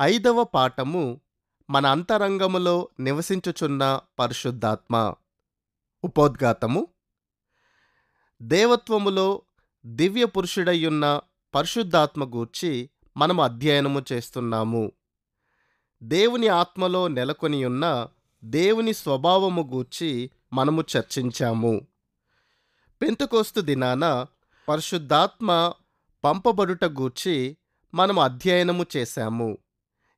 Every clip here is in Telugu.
ఐదవ పాఠము మన అంతరంగములో నివసించుచున్న పరిశుద్ధాత్మ. ఉపోద్ఘాతము: దేవత్వములో దివ్య పురుషుడయ్యున్న పరిశుద్ధాత్మ గూర్చి మనము అధ్యయనము చేస్తున్నాము. దేవుని ఆత్మలో నెలకొనియున్న దేవుని స్వభావము గూర్చి మనము చర్చించాము. పెంతెకోస్తు దినాన పరిశుద్ధాత్మ పంపబడుట గూర్చి మనము అధ్యయనము చేశాము.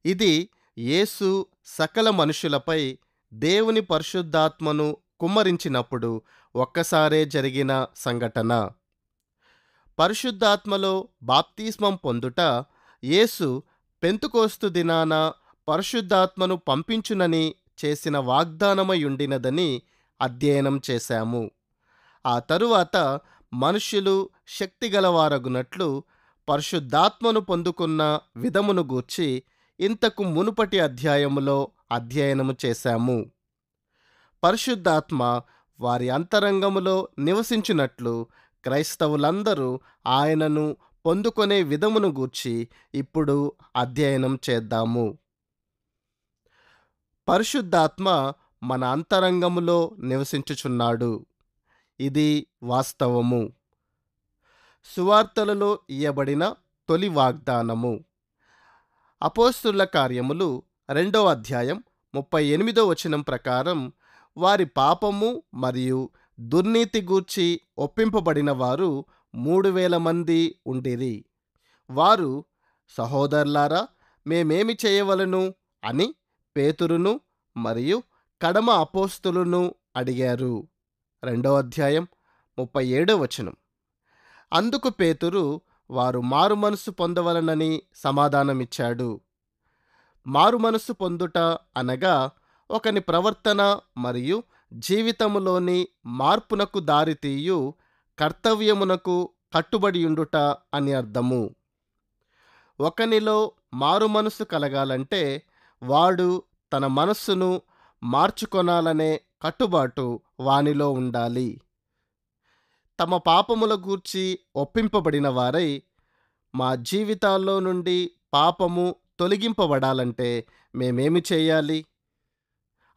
ఇది యేసు సకల మనుషులపై దేవుని పరిశుద్ధాత్మను కుమ్మరించినప్పుడు ఒక్కసారే జరిగిన సంఘటన. పరిశుద్ధాత్మలో బాప్తిస్మం పొందుట యేసు పెంతెకోస్తు దినాన పరిశుద్ధాత్మను పంపించునని చేసిన వాగ్దానమయుండినదని అధ్యయనం చేశాము. ఆ తరువాత మనుష్యులు శక్తిగలవారగునట్లు పరిశుద్ధాత్మను పొందుకున్న విధమును గూర్చి ఇంతకు మునుపటి అధ్యాయములో అధ్యయనము చేశాము. పరిశుద్ధాత్మ వారి అంతరంగములో నివసించినట్లు క్రైస్తవులందరూ ఆయనను పొందుకొనే విధమును గూర్చి ఇప్పుడు అధ్యయనం చేద్దాము. పరిశుద్ధాత్మ మన అంతరంగములో నివసించుచున్నాడు. ఇది వాస్తవము. సువార్తలలో ఇయ్యబడిన తొలి వాగ్దానము. అపోస్తలుల కార్యములు 2వ అధ్యాయం 38వ వచనం ప్రకారం వారి పాపము మరియు దుర్నీతి గూర్చి ఒప్పింపబడిన వారు 3000 మంది ఉండిరి. వారు, సహోదరులారా, మేమేమి చేయవలను అని పేతురును మరియు కడమ అపోస్తలును అడిగారు. 2వ అధ్యాయం 37వ వచనం. అందుకు పేతురు వారు మారుమనసు పొందవలనని సమాధానమిచ్చాడు. మారుమనసు పొందుట అనగా ఒకని ప్రవర్తన మరియు జీవితములోని మార్పునకు దారితీయు కర్తవ్యమునకు కట్టుబడియుండుట అని అర్థము. ఒకనిలో మారుమనసు కలగాలంటే వాడు తన మనస్సును మార్చుకొనాలనే కట్టుబాటు వానిలో ఉండాలి. తమ పాపముల గూర్చి ఒప్పింపబడిన వారై మా జీవితాల్లో నుండి పాపము తొలగింపబడాలంటే మేమేమి చేయాలి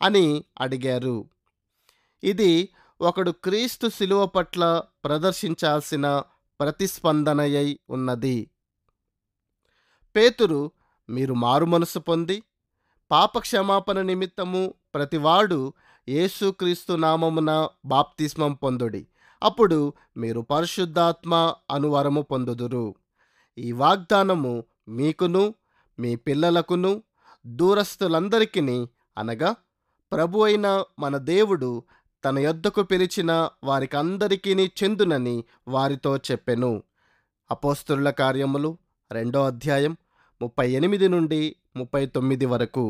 అని అడిగారు. ఇది ఒకడు క్రీస్తు శిలువ పట్ల ప్రదర్శించాల్సిన ప్రతిస్పందనయై ఉన్నది. పేతురు, మీరు మారుమనసు పొంది పాపక్షమాపణ నిమిత్తము ప్రతివాడు యేసుక్రీస్తు నామమున బాప్తిస్మం పొందుడి, అప్పుడు మీరు పరిశుద్ధాత్మ అనువరము పొందుదురు. ఈ వాగ్దానము మీకును మీ పిల్లలకును దూరస్తులందరికిని అనగా ప్రభు అయిన మన దేవుడు తన యొద్దకు పిలిచిన వారికందరికీ చెందునని వారితో చెప్పెను. అపోస్తలుల కార్యములు 2వ అధ్యాయం 38 నుండి 39 వరకు.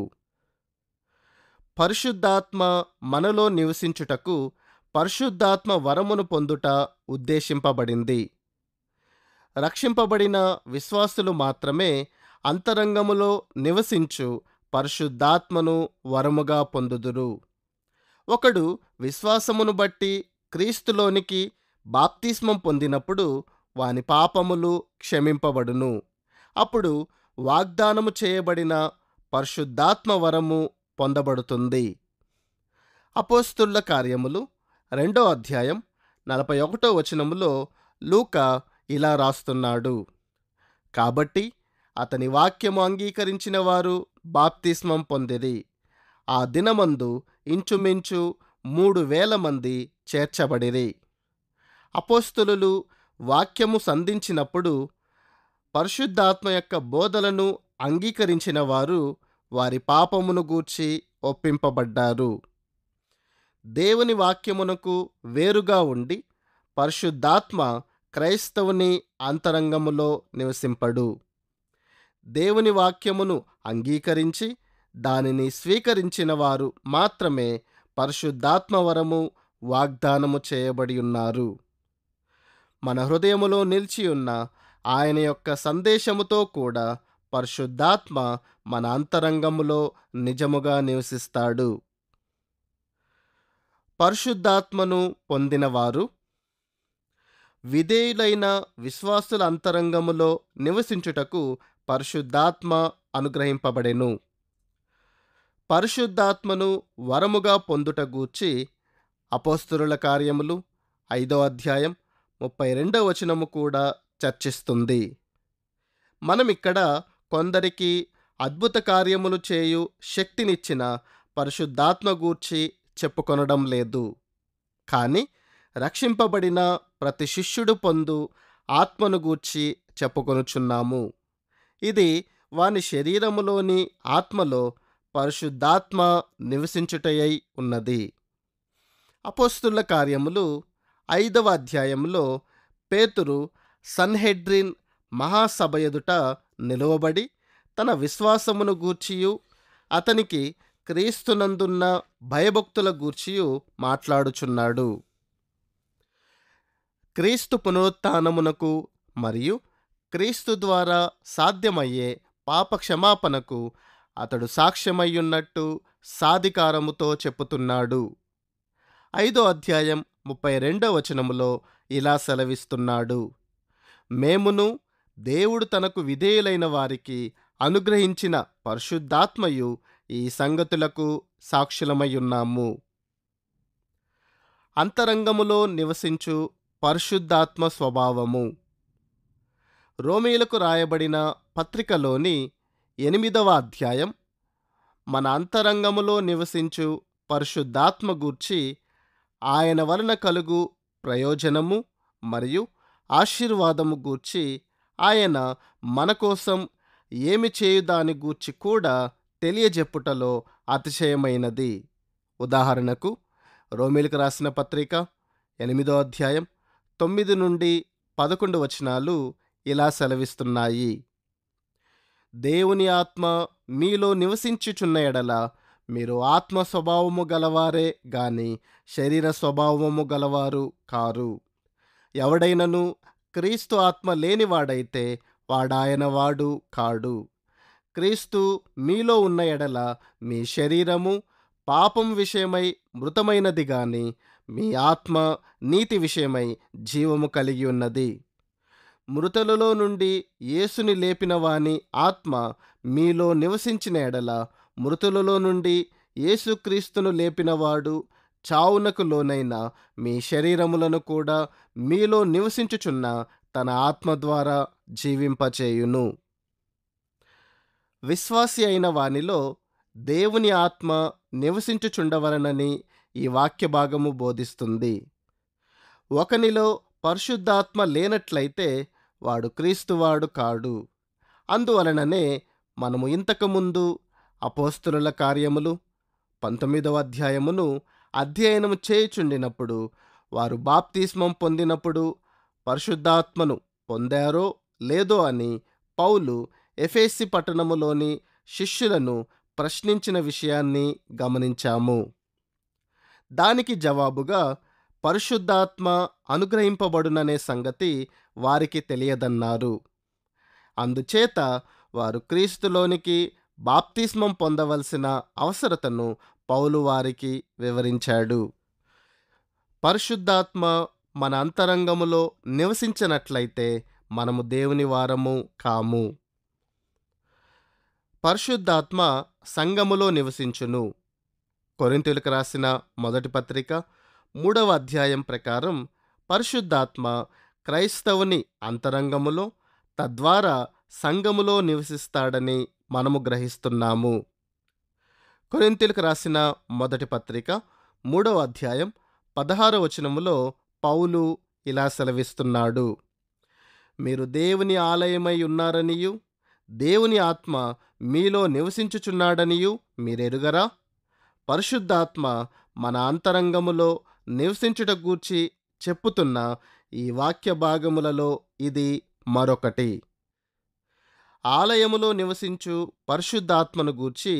పరిశుద్ధాత్మ మనలో నివసించుటకు పరిశుద్ధాత్మ వరమును పొందుట ఉద్దేశింపబడింది. రక్షింపబడిన విశ్వాసులు మాత్రమే అంతరంగములో నివసించు పరిశుద్ధాత్మను వరముగా పొందుదురు. ఒకడు విశ్వాసమును బట్టి క్రీస్తులోనికి బాప్తిస్మం పొందినప్పుడు వాని పాపములు క్షమింపబడును. అప్పుడు వాగ్దానము చేయబడిన పరిశుద్ధాత్మ వరము పొందబడుతుంది. అపోస్తలుల కార్యములు 2వ అధ్యాయం 41వ వచనములో లూకా ఇలా రాస్తున్నాడు: కాబట్టి అతని వాక్యము అంగీకరించిన వారు బాప్తిస్మం పొందిరి. ఆ దినమందు ఇంచుమించు 3000 మంది చేర్చబడిరి. అపోస్తలులు వాక్యము సంధించినప్పుడు పరిశుద్ధాత్మ యొక్క బోధలను అంగీకరించిన వారు వారి పాపమును గూర్చి ఒప్పింపబడ్డారు. దేవుని వాక్యమునకు వేరుగా ఉండి పరిశుద్ధాత్మ క్రైస్తవుని అంతరంగములో నివసింపడు. దేవుని వాక్యమును అంగీకరించి దానిని స్వీకరించిన వారు మాత్రమే పరిశుద్ధాత్మ వరము వాగ్దానము చేయబడి ఉన్నారు. మన హృదయములో నిలిచియున్న ఆయన యొక్క సందేశముతో కూడా పరిశుద్ధాత్మ మన అంతరంగములో నిజముగా నివసిస్తాడు. పరిశుద్ధాత్మను పొందినవారు విధేయులైన విశ్వాసుల అంతరంగములో నివసించుటకు పరిశుద్ధాత్మ అనుగ్రహింపబడెను. పరిశుద్ధాత్మను వరముగా పొందుట గూర్చి అపోస్తలుల కార్యములు 5వ అధ్యాయం 32వ వచనము కూడా చర్చిస్తుంది. మనమిక్కడ కొందరికి అద్భుత కార్యములు చేయు శక్తినిచ్చిన పరిశుద్ధాత్మ గూర్చి చెప్పుకొనడం లేదు, కాని రక్షింపబడిన ప్రతి శిష్యుడు పొందు ఆత్మను గూర్చి చెప్పుకొనుచున్నాము. ఇది వాని శరీరములోని ఆత్మలో పరిశుద్ధాత్మ నివసించుటయై ఉన్నది. అపోస్తలుల కార్యములు 5వ అధ్యాయంలో పేతురు సన్హెడ్రిన్ మహాసభ ఎదుట నిలువబడి తన విశ్వాసమును గూర్చియు అతనికి క్రీస్తునందున్న భయభక్తుల గూర్చియు మాట్లాడుచున్నాడు. క్రీస్తు పునరుత్థానమునకు మరియు క్రీస్తు ద్వారా సాధ్యమయ్యే పాప క్షమాపణకు అతడు సాక్ష్యమయ్యున్నట్టు సాధికారముతో చెప్పుతున్నాడు. 5వ అధ్యాయం 32వ వచనములో ఇలా సెలవిస్తున్నాడు: మేమును దేవుడు తనకు విధేయులైన వారికి అనుగ్రహించిన పరిశుద్ధాత్మయు ఈ సంగతులకు సాక్షులమయ్యున్నాము. అంతరంగములో నివసించు పరిశుద్ధాత్మ స్వభావము. రోమీయులకు రాయబడిన పత్రికలోని 8వ అధ్యాయం మన అంతరంగములో నివసించు పరిశుద్ధాత్మ గూర్చి, ఆయన వలన కలుగు ప్రయోజనము మరియు ఆశీర్వాదము గూర్చి, ఆయన మన కోసం ఏమి చేయుదాని గూర్చి కూడా తెలియజెప్పుటలో అతిశయమైనది. ఉదాహరణకు రోమీయులకు రాసిన పత్రిక 8వ అధ్యాయం 9 నుండి 11 వచనాలు ఇలా సెలవిస్తున్నాయి: దేవుని ఆత్మ మీలో నివసించుచున్న ఎడల మీరు ఆత్మ స్వభావము గలవారే గాని శరీర స్వభావము గలవారు కారు. ఎవడైనను క్రీస్తు ఆత్మ లేనివాడైతే వాడాయన వాడు కాడు. క్రీస్తు మీలో ఉన్న ఎడల మీ శరీరము పాపం విషయమై మృతమైనది గాని మీ ఆత్మ నీతి విషయమై జీవము కలిగి ఉన్నది. మృతులలో నుండి యేసుని లేపిన వాని ఆత్మ మీలో నివసించిన ఎడల మృతులలో నుండి యేసుక్రీస్తును లేపినవాడు చావునకు లోనైన మీ శరీరములను కూడా మీలో నివసించుచున్న తన ఆత్మ ద్వారా జీవింపచేయును. విశ్వాసి అయిన వానిలో దేవుని ఆత్మ నివసించుచుండవలనని ఈ వాక్య భాగము బోధిస్తుంది. ఒకనిలో పరిశుద్ధాత్మ లేనట్లయితే వాడు క్రీస్తువాడు కాడు. అందువలననే మనము ఇంతకుముందు అపోస్తలుల కార్యములు 19వ అధ్యాయమును అధ్యయనము చేయుచుండినప్పుడు వారు బాప్తిస్మం పొందినప్పుడు పరిశుద్ధాత్మను పొందారో లేదో అని పౌలు ఎఫెసీ పట్టణములోని శిష్యులను ప్రశ్నించిన విషయాన్ని గమనించాము. దానికి జవాబుగా పరిశుద్ధాత్మ అనుగ్రహింపబడుననే సంగతి వారికి తెలియదన్నారు. అందుచేత వారు క్రీస్తులోనికి బాప్తిస్మం పొందవలసిన అవసరతను పౌలు వారికి వివరించాడు. పరిశుద్ధాత్మ మన అంతరంగములో నివసించినట్లయితే మనము దేవుని వారము కాము. పరిశుద్ధాత్మ సంఘములో నివసించును. కొరింథీయులకు రాసిన మొదటి పత్రిక 3వ అధ్యాయం ప్రకారం పరిశుద్ధాత్మ క్రైస్తవుని అంతరంగములో తద్వారా సంఘములో నివసిస్తాడని మనము గ్రహిస్తున్నాము. కొరింథీయులకు రాసిన మొదటి పత్రిక 3వ అధ్యాయం 16వ వచనములో పౌలు ఇలా సెలవిస్తున్నాడు: మీరు దేవుని ఆలయమై ఉన్నారనియు దేవుని ఆత్మ మీలో నివసించుచున్నాడనియు మీరెరుగరా? పరిశుద్ధాత్మ మన అంతరంగములో నివసించుట గూర్చి చెప్పుతున్న ఈ వాక్య భాగములలో ఇది మరొకటి. ఆలయములో నివసించు పరిశుద్ధాత్మను గూర్చి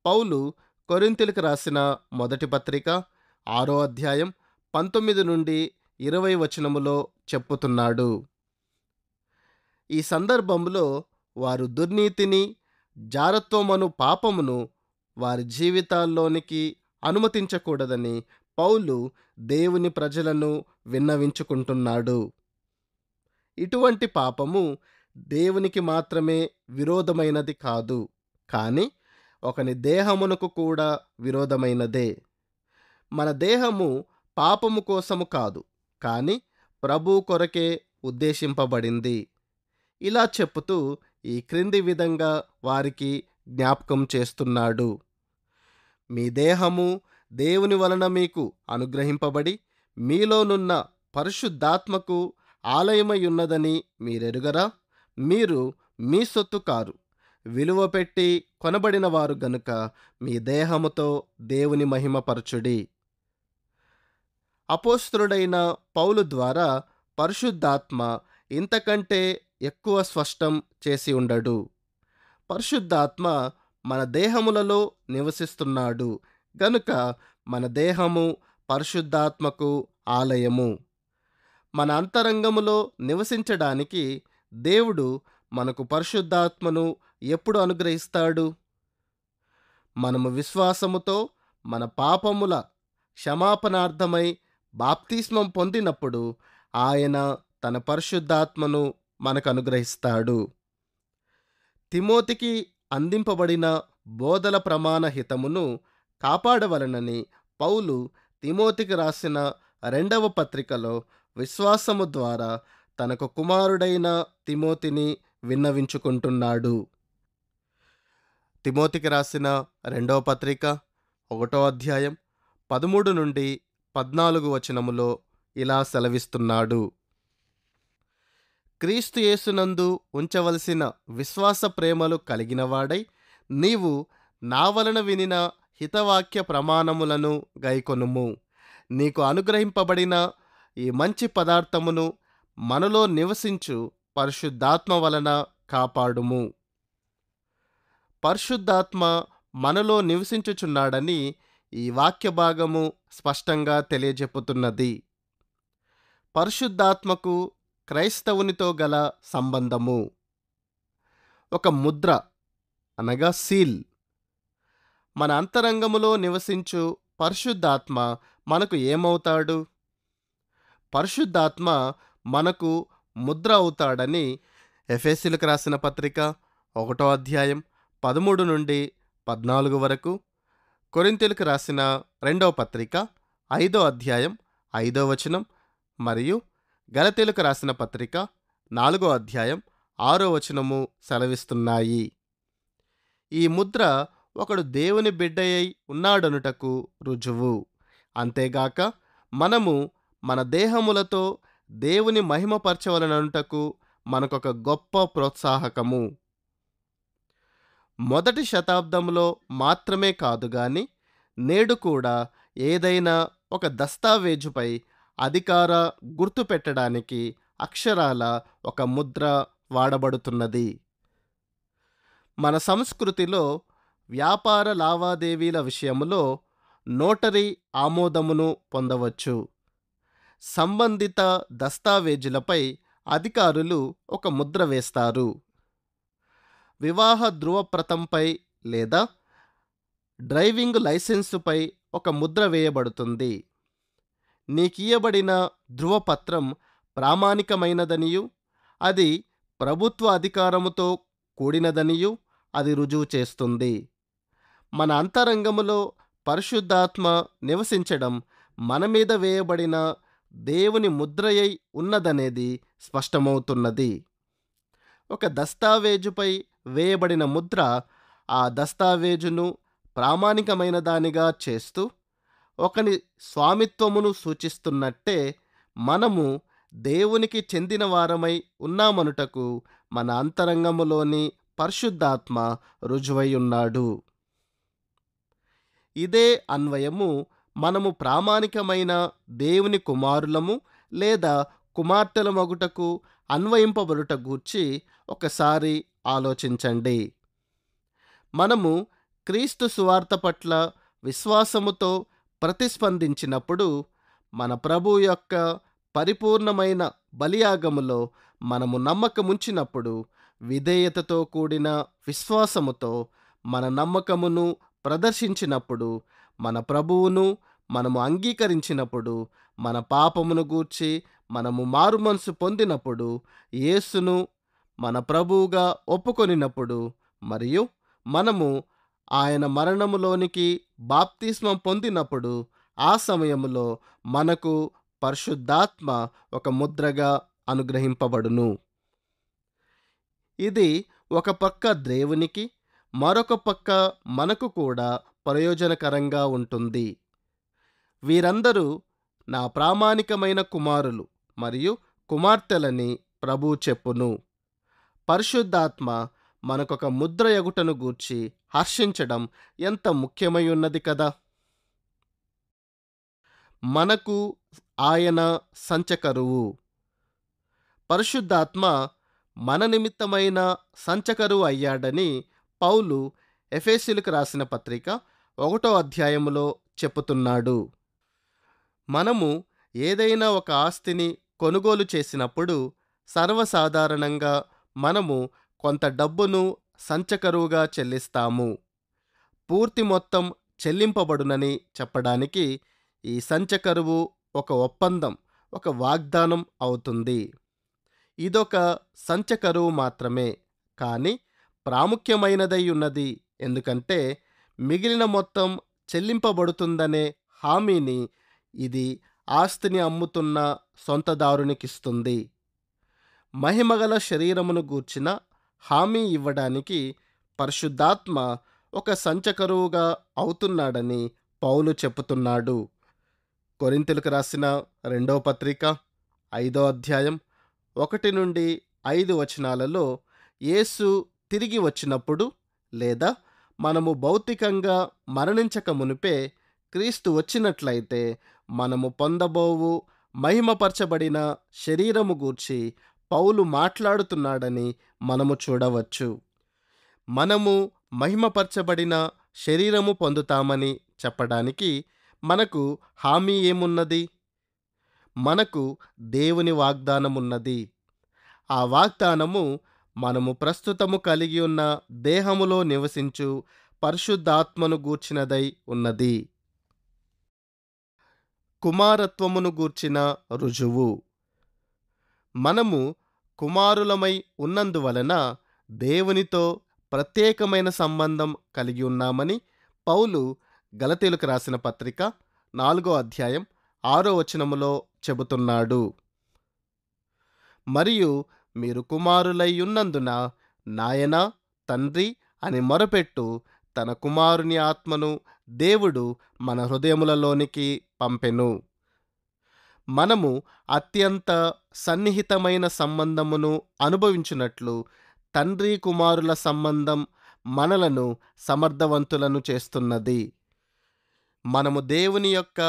పౌలు కొరింథీయులకు రాసిన మొదటి పత్రిక 6వ అధ్యాయం 19 నుండి 20 వచనములో చెప్పుతున్నాడు. ఈ సందర్భంలో వారు దుర్నీతిని, జారత్వమను పాపమును వారి జీవితాల్లోనికి అనుమతించకూడదని పౌలు దేవుని ప్రజలను విన్నవించుకుంటున్నాడు. ఇటువంటి పాపము దేవునికి మాత్రమే విరోధమైనది కాదు, కానీ ఒకని దేహమునకు కూడా విరోధమైనదే. మన దేహము పాపము కోసము కాదు, కానీ ప్రభు కొరకే ఉద్దేశింపబడింది. ఇలా చెప్పుతూ ఈ క్రింది విధంగా వారికి జ్ఞాపకం చేస్తున్నాడు. మీ దేహము దేవుని వలన మీకు అనుగ్రహింపబడి మీలోనున్న పరిశుద్ధాత్మకు ఆలయమై ఉన్నదని మీరెరుగరా? మీరు మీ సొత్తు కారు, విలువ పెట్టి కొనబడిన వారు గనుక మీ దేహముతో దేవుని మహిమపరచుడి. అపోస్తలుడైన పౌలు ద్వారా పరిశుద్ధాత్మ ఇంతకంటే ఎక్కువ స్పష్టం చేసి ఉండడు. పరిశుద్ధాత్మ మన దేహములలో నివసిస్తున్నాడు గనుక మన దేహము పరిశుద్ధాత్మకు ఆలయము. మన అంతరంగములో నివసించడానికి దేవుడు మనకు పరిశుద్ధాత్మను ఎప్పుడు అనుగ్రహిస్తాడు? మనము విశ్వాసముతో మన పాపముల క్షమాపణార్థమై బాప్తిస్మం పొందినప్పుడు ఆయన తన పరిశుద్ధాత్మను మనకు అనుగ్రహిస్తాడు. తిమోతికి అందింపబడిన బోధల ప్రమాణ హితమును కాపాడవలనని పౌలు తిమోతికి రాసిన 2వ పత్రికలో విశ్వాసము ద్వారా తనకు కుమారుడైన తిమోతిని విన్నవించుకుంటున్నాడు. తిమోతికి రాసిన 2వ పత్రిక 1వ అధ్యాయం 13 నుండి 14 వచనములో ఇలా సెలవిస్తున్నాడు. క్రీస్తు యేసునందు ఉంచవలసిన విశ్వాస ప్రేమలు కలిగినవాడై నీవు నా వలన వినిన హితవాక్య ప్రమాణములను గైకొనుము. నీకు అనుగ్రహింపబడిన ఈ మంచి పదార్థమును మనలో నివసించు పరిశుద్ధాత్మ వలన కాపాడుము. పరిశుద్ధాత్మ మనలో నివసించుచున్నాడని ఈ వాక్య భాగము స్పష్టంగా తెలియజెప్పుతున్నది. పరిశుద్ధాత్మకు క్రైస్తవునితో గల సంబంధము ఒక ముద్ర అనగా సీల్. మన అంతరంగములో నివసించు పరిశుద్ధాత్మ మనకు ఏమవుతాడు? పరిశుద్ధాత్మ మనకు ముద్ర అవుతాడని ఎఫెసీయులకు రాసిన పత్రిక 1వ అధ్యాయం 13 నుండి 14 వరకు, కొరింథీయులకు రాసిన 2వ పత్రిక 5వ అధ్యాయం 5వ వచనం మరియు గలతీయులకు రాసిన పత్రిక 4వ అధ్యాయం 6వ వచనము సెలవిస్తున్నాయి. ఈ ముద్ర ఒకడు దేవుని బిడ్డయై ఉన్నాడనుటకు రుజువు. అంతేగాక మనము మన దేహములతో దేవుని మహిమపరచవలననుటకు మనకొక గొప్ప ప్రోత్సాహకము. మొదటి శతాబ్దంలో మాత్రమే కాదు గాని నేడు కూడా ఏదైనా ఒక దస్తావేజుపై అధికార గుర్తు పెట్టడానికి అక్షరాల ఒక ముద్ర వాడబడుతున్నది. మన సంస్కృతిలో వ్యాపార లావాదేవీల విషయములో నోటరీ ఆమోదమును పొందవచ్చు. సంబంధిత దస్తావేజులపై అధికారులు ఒక ముద్ర వేస్తారు. వివాహ ధృవప్రతంపై లేదా డ్రైవింగ్ లైసెన్సుపై ఒక ముద్ర వేయబడుతుంది. నీకియ్యబడిన ధృవపత్రం ప్రామాణికమైనదనియు అది ప్రభుత్వ అధికారముతో కూడినదనియు అది రుజువు చేస్తుంది. మన అంతరంగములో పరిశుద్ధాత్మ నివసించడం మన మీద వేయబడిన దేవుని ముద్రయై ఉన్నదనేది స్పష్టమవుతున్నది. ఒక దస్తావేజుపై వేయబడిన ముద్ర ఆ దస్తావేజును ప్రామాణికమైన దానిగా చేస్తూ ఒకని స్వామిత్వమును సూచిస్తున్నట్టే మనము దేవునికి చెందిన వారమై ఉన్నామనుటకు మన అంతరంగములోని పరిశుద్ధాత్మ రుజువై ఉన్నాడు. ఇదే అన్వయము మనము ప్రామాణికమైన దేవుని కుమారులము లేదా కుమార్తెలమగుటకు అన్వయింపబడుట గూర్చి ఒకసారి ఆలోచించండి. మనము క్రీస్తు సువార్త పట్ల విశ్వాసముతో ప్రతిస్పందించినప్పుడు మన ప్రభువు యొక్క పరిపూర్ణమైన బలియాగములో మనము నమ్మకముంచినప్పుడు విధేయతతో కూడిన విశ్వాసముతో మన నమ్మకమును ప్రదర్శించినప్పుడు మన ప్రభువును మనము అంగీకరించినప్పుడు మన పాపమును గూర్చి మనము మారుమనసు పొందినప్పుడు యేసును మన ప్రభువుగా ఒప్పుకొనినప్పుడు మరియు మనము ఆయన మరణములోనికి బాప్తిస్మం పొందినప్పుడు ఆ సమయములో మనకు పరిశుద్ధాత్మ ఒక ముద్రగా అనుగ్రహింపబడును. ఇది ఒక పక్క దేవునికి, మరొక పక్క మనకు కూడా ప్రయోజనకరంగా ఉంటుంది. వీరందరూ నా ప్రామాణికమైన కుమారులు మరియు కుమార్తెలని ప్రభువు చెప్పును. పరిశుద్ధాత్మ మనకొక ముద్ర ఎగుటను గూర్చి హర్షించడం ఎంత ముఖ్యమై ఉన్నది కదా. మనకు ఆయన సంచకరువు. పరిశుద్ధాత్మ మన నిమిత్తమైన సంచకరువు అయ్యాడని పౌలు ఎఫెసీయులకు రాసిన పత్రిక 1వ అధ్యాయములో చెప్పుతున్నాడు. మనము ఏదైనా ఒక ఆస్తిని కొనుగోలు చేసినప్పుడు సర్వసాధారణంగా మనము కొంత డబ్బును సంచకరువుగా చెల్లిస్తాము. పూర్తి మొత్తం చెల్లింపబడునని చెప్పడానికి ఈ సంచకరువు ఒక ఒప్పందం, ఒక వాగ్దానం అవుతుంది. ఇదొక సంచకరువు మాత్రమే, కానీ ప్రాముఖ్యమైనదై ఉన్నది. ఎందుకంటే మిగిలిన మొత్తం చెల్లింపబడుతుందనే హామీని ఇది ఆస్తిని అమ్ముతున్న సొంతదారునికిస్తుంది. మహిమగల శరీరమును గూర్చిన హామీ ఇవ్వడానికి పరిశుద్ధాత్మ ఒక సంచకరువుగా అవుతున్నాడని పౌలు చెప్పుతున్నాడు. కొరింథీయులకు రాసిన 2వ పత్రిక 5వ అధ్యాయం 1-5 వచనాలలో యేసు తిరిగి వచ్చినప్పుడు లేదా మనము భౌతికంగా మరణించక మునిపే క్రీస్తు వచ్చినట్లయితే మనము పొందబోవు మహిమపరచబడిన శరీరము గూర్చి పౌలు మాట్లాడుతున్నాడని మనము చూడవచ్చు. మనము మహిమపరచబడిన శరీరము పొందుతామని చెప్పడానికి మనకు హామీ ఏమున్నది? మనకు దేవుని వాగ్దానమున్నది. ఆ వాగ్దానము మనము ప్రస్తుతము కలిగి ఉన్న దేహములో నివసించు పరిశుద్ధాత్మను గూర్చినదై ఉన్నది. కుమారత్వమును గూర్చిన రుజువు. మనము కుమారులమై ఉన్నందువలన దేవునితో ప్రత్యేకమైన సంబంధం కలిగి ఉన్నామని పౌలు గలతీయులకు రాసిన పత్రిక 4వ అధ్యాయం 6వ వచనములో చెబుతున్నాడు. మరియు మీరు కుమారులై ఉన్నందున నాయనా, తండ్రి అని మొరపెట్టు తన కుమారుని ఆత్మను దేవుడు మన హృదయములలోనికి పంపెను. మనము అత్యంత సన్నిహితమైన సంబంధమును అనుభవించున్నట్లు తండ్రి కుమారుల సంబంధం మనలను సమర్థవంతులను చేస్తున్నది. మనము దేవుని యొక్క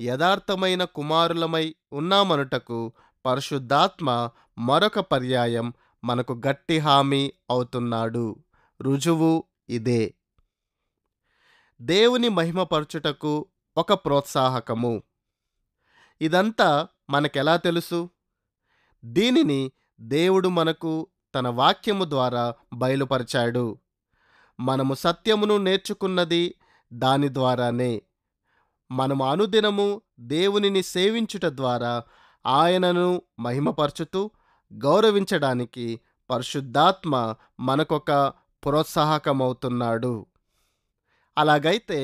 యథార్థమైన కుమారులమై ఉన్నామనుటకు పరిశుద్ధాత్మ మరొక పర్యాయం మనకు గట్టి హామీ అవుతున్నాడు. రుజువు ఇదే. దేవుని మహిమపరచుటకు ఒక ప్రోత్సాహకము. ఇదంతా మనకెలా తెలుసు? దీనిని దేవుడు మనకు తన వాక్యము ద్వారా బయలుపరిచాడు. మనము సత్యమును నేర్చుకున్నది దాని ద్వారానే. మనము అనుదినము దేవునిని సేవించుట ద్వారా ఆయనను మహిమపరచుతూ గౌరవించడానికి పరిశుద్ధాత్మ మనకొక ప్రోత్సాహకమవుతున్నాడు. అలాగైతే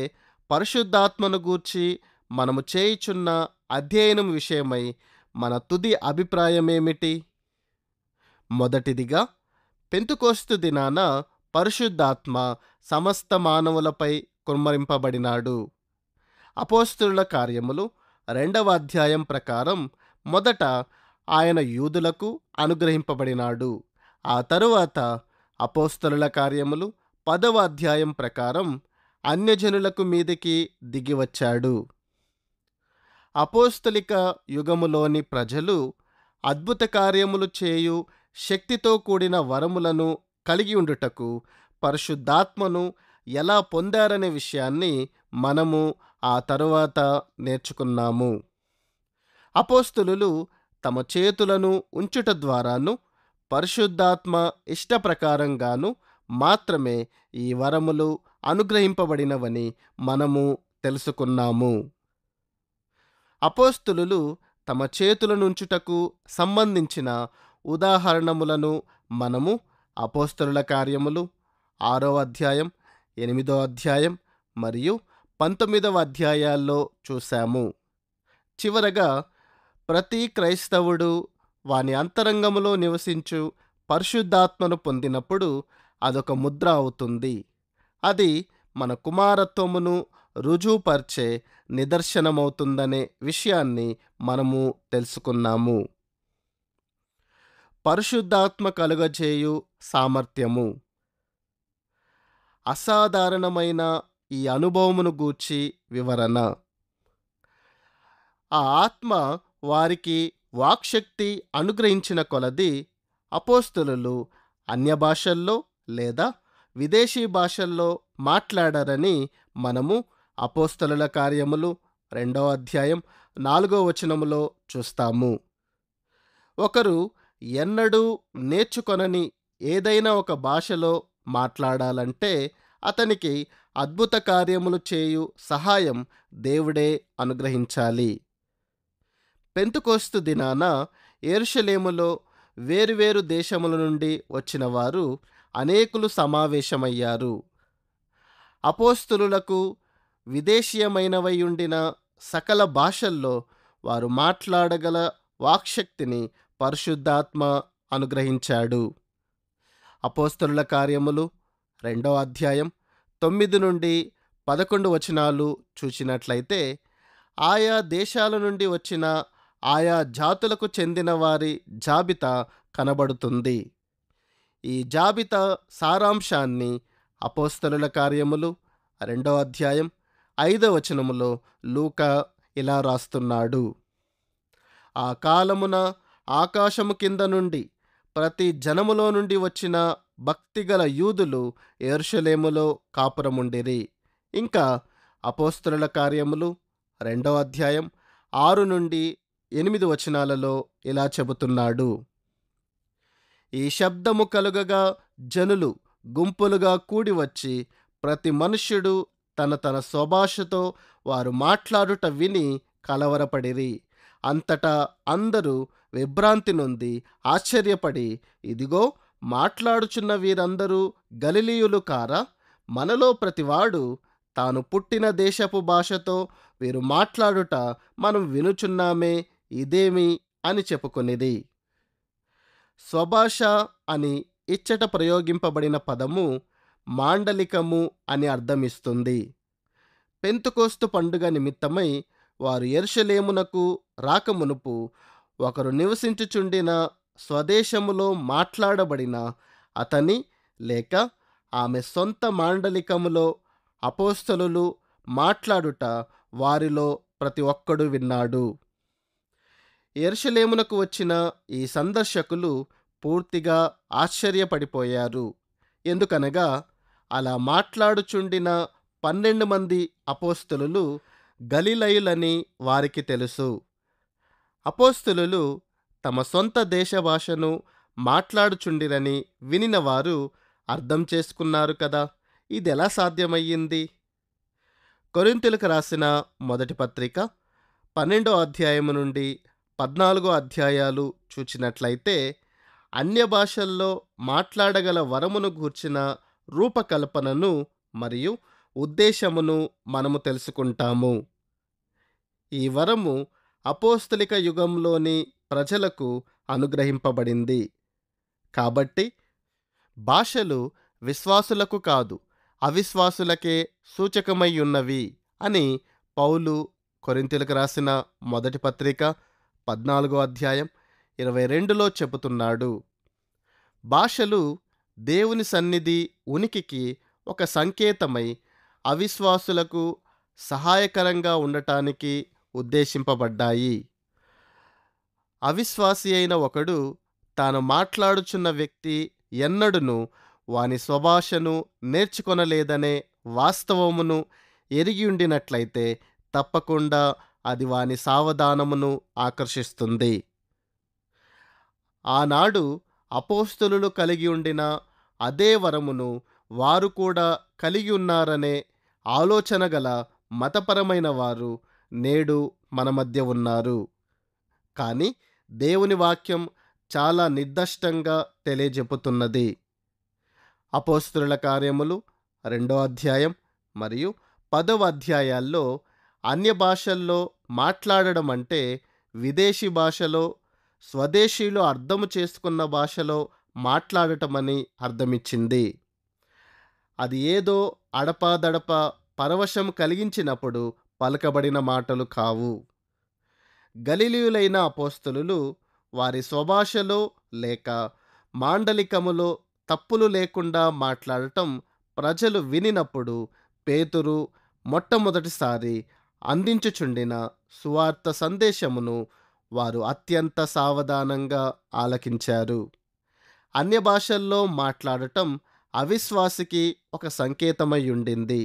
పరిశుద్ధాత్మను గూర్చి మనము చేయుచున్న అధ్యయనం విషయమై మన తుది అభిప్రాయమేమిటి? మొదటిదిగా, పెంతుకోస్తు దినాన పరిశుద్ధాత్మ సమస్త మానవులపై కుమ్మరింపబడినాడు. అపోస్తలుల కార్యములు 2వ అధ్యాయం ప్రకారం మొదట ఆయన యూదులకు అనుగ్రహింపబడినాడు. ఆ తరువాత అపోస్తలుల కార్యములు 10వ అధ్యాయం ప్రకారం అన్యజనులకు మీదికి దిగివచ్చాడు. అపోస్తలిక యుగములోని ప్రజలు అద్భుత కార్యములు చేయు శక్తితో కూడిన వరములను కలిగి ఉండుటకు పరిశుద్ధాత్మను ఎలా పొందారనే విషయాన్ని మనము ఆ తరువాత నేర్చుకున్నాము. అపోస్తలులు తమ చేతులను ఉంచుట ద్వారాను పరిశుద్ధాత్మ ఇష్టప్రకారంగాను మాత్రమే ఈ వరములు అనుగ్రహింపబడినవని మనము తెలుసుకున్నాము. అపోస్తలులు తమ చేతులనుంచుటకు సంబంధించిన ఉదాహరణములను మనము అపోస్తలుల కార్యములు 6వ అధ్యాయం, 8వ అధ్యాయం మరియు 19వ అధ్యాయాల్లో చూశాము. చివరగా ప్రతి క్రైస్తవుడు వాని అంతరంగములో నివసించు పరిశుద్ధాత్మను పొందినప్పుడు అదొక ముద్ర అవుతుంది. అది మన కుమారత్వమును రుజువుపరిచే నిదర్శనమవుతుందనే విషయాన్ని మనము తెలుసుకున్నాము. పరిశుద్ధాత్మ కలుగజేయు సామర్థ్యము. అసాధారణమైన ఈ అనుభవమును గూర్చి వివరణ. ఆ ఆత్మ వారికి వాక్శక్తి అనుగ్రహించిన కొలది అపోస్తలులు అన్య భాషల్లో లేదా విదేశీ భాషల్లో మాట్లాడారని మనము అపోస్తలుల కార్యములు 2వ అధ్యాయం 4వ వచనములో చూస్తాము. ఒకరు ఎన్నడూ నేర్చుకొనని ఏదైనా ఒక భాషలో మాట్లాడాలంటే అతనికి అద్భుత కార్యములు చేయు సహాయం దేవుడే అనుగ్రహించాలి. పెంతుకోస్తు దినాన యెరూషలేములో వేరువేరు దేశముల నుండి వచ్చిన వారు అనేకులు సమావేశమయ్యారు. అపోస్తలులకు విదేశీయమైనవైయుండిన సకల భాషల్లో వారు మాట్లాడగల వాక్శక్తిని పరిశుద్ధాత్మ అనుగ్రహించాడు. అపోస్తలుల కార్యములు 2వ అధ్యాయం 9 నుండి 11 వచనాలు చూచినట్లయితే ఆయా దేశాల నుండి వచ్చిన ఆయా జాతులకు చెందిన వారి జాబితా కనబడుతుంది. ఈ జాబితా సారాంశాన్ని అపోస్తలుల కార్యములు 2వ అధ్యాయం 5వ వచనములో లూకా ఇలా రాస్తున్నాడు. ఆ కాలమున ఆకాశము కింద నుండి ప్రతి జనములో నుండి వచ్చిన భక్తిగల యూదులు యెరూషలేములో కాపురముండిరి. ఇంకా అపోస్తలుల కార్యములు 2వ అధ్యాయం 6 నుండి 8 వచనాలలో ఇలా చెబుతున్నాడు. ఈ శబ్దము కలుగగా జనులు గుంపులుగా కూడి వచ్చి ప్రతి మనుష్యుడు తన తన స్వభాషతో వారు మాట్లాడుట విని కలవరపడిరి. అంతటా అందరూ విభ్రాంతి నొంది ఆశ్చర్యపడి, ఇదిగో మాట్లాడుచున్న వీరందరూ గలిలీయులు కారా? మనలో ప్రతివాడు తాను పుట్టిన దేశపు భాషతో వీరు మాట్లాడుట మనం వినుచున్నామే, ఇదేమి అని చెప్పుకొనిది. స్వభాష అని ఇచ్చట ప్రయోగింపబడిన పదము మాండలికము అని అర్థమిస్తుంది. పెంతుకోస్తు పండుగ నిమిత్తమై వారు యెరూషలేమునకు రాకమునుపు ఒకరు నివసించుచుండిన స్వదేశములో మాట్లాడబడిన అతని లేక ఆమె సొంత మాండలికములో అపోస్తలులు మాట్లాడుట వారిలో ప్రతి ఒక్కడు విన్నాడు. యెరూషలేమునకు వచ్చిన ఈ సందర్శకులు పూర్తిగా ఆశ్చర్యపడిపోయారు. ఎందుకనగా అలా మాట్లాడుచుండిన 12 మంది అపోస్తలులు గలిలయులని వారికి తెలుసు. అపోస్తలులు తమ సొంత దేశ భాషను మాట్లాడుచుండిరని వినిన వారు అర్థం చేసుకున్నారు కదా, ఇదెలా సాధ్యమయ్యింది? కొరింథీయులకు రాసిన మొదటి పత్రిక 12వ అధ్యాయము నుండి 14 అధ్యాయాలు చూచినట్లయితే అన్య భాషల్లో మాట్లాడగల వరమును గూర్చిన రూపకల్పనను మరియు ఉద్దేశమును మనము తెలుసుకుంటాము. ఈ వరము అపోస్తలిక యుగంలోని ప్రజలకు అనుగ్రహింపబడింది. కాబట్టి భాషలు విశ్వాసులకు కాదు, అవిశ్వాసులకే సూచకమయ్యున్నవి అని పౌలు కొరింథీయులకు రాసిన మొదటి పత్రిక 14వ అధ్యాయం 22లో చెబుతున్నాడు. భాషలు దేవుని సన్నిధి ఉనికికి ఒక సంకేతమై అవిశ్వాసులకు సహాయకరంగా ఉండటానికి ఉద్దేశింపబడ్డాయి. అవిశ్వాసి అయిన ఒకడు తాను మాట్లాడుచున్న వ్యక్తి ఎన్నడును వాని స్వభాషను నేర్చుకొనలేదనే వాస్తవమును ఎరిగియుండినట్లయితే తప్పకుండా అది వాని సావధానమును ఆకర్షిస్తుంది. ఆనాడు అపోస్తలులు కలిగి ఉండిన అదే వరమును వారు కూడా కలిగి ఉన్నారనే ఆలోచన గల మతపరమైన వారు నేడు మన మధ్య ఉన్నారు. కానీ దేవుని వాక్యం చాలా నిర్దిష్టంగా తెలియజెప్పుతున్నది. అపోస్తలుల కార్యములు 2వ అధ్యాయం మరియు 10వ అధ్యాయాల్లో అన్య భాషల్లో మాట్లాడడం అంటే విదేశీ భాషలో స్వదేశీయులు అర్థము చేసుకున్న భాషలో మాట్లాడటమని అర్థమిచ్చింది. అది ఏదో అడపాదడపా పరవశం కలిగించినప్పుడు పలకబడిన మాటలు కావు. గలిలయులైన అపోస్తలులు వారి స్వభాషలో లేక మాండలికములో తప్పులు లేకుండా మాట్లాడటం ప్రజలు వినినప్పుడు పేతురు మొట్టమొదటిసారి అందించుచుండిన సువార్త సందేశమును వారు అత్యంత సావధానంగా ఆలకించారు. అన్య భాషల్లో మాట్లాడటం అవిశ్వాసికి ఒక సంకేతమై ఉండింది.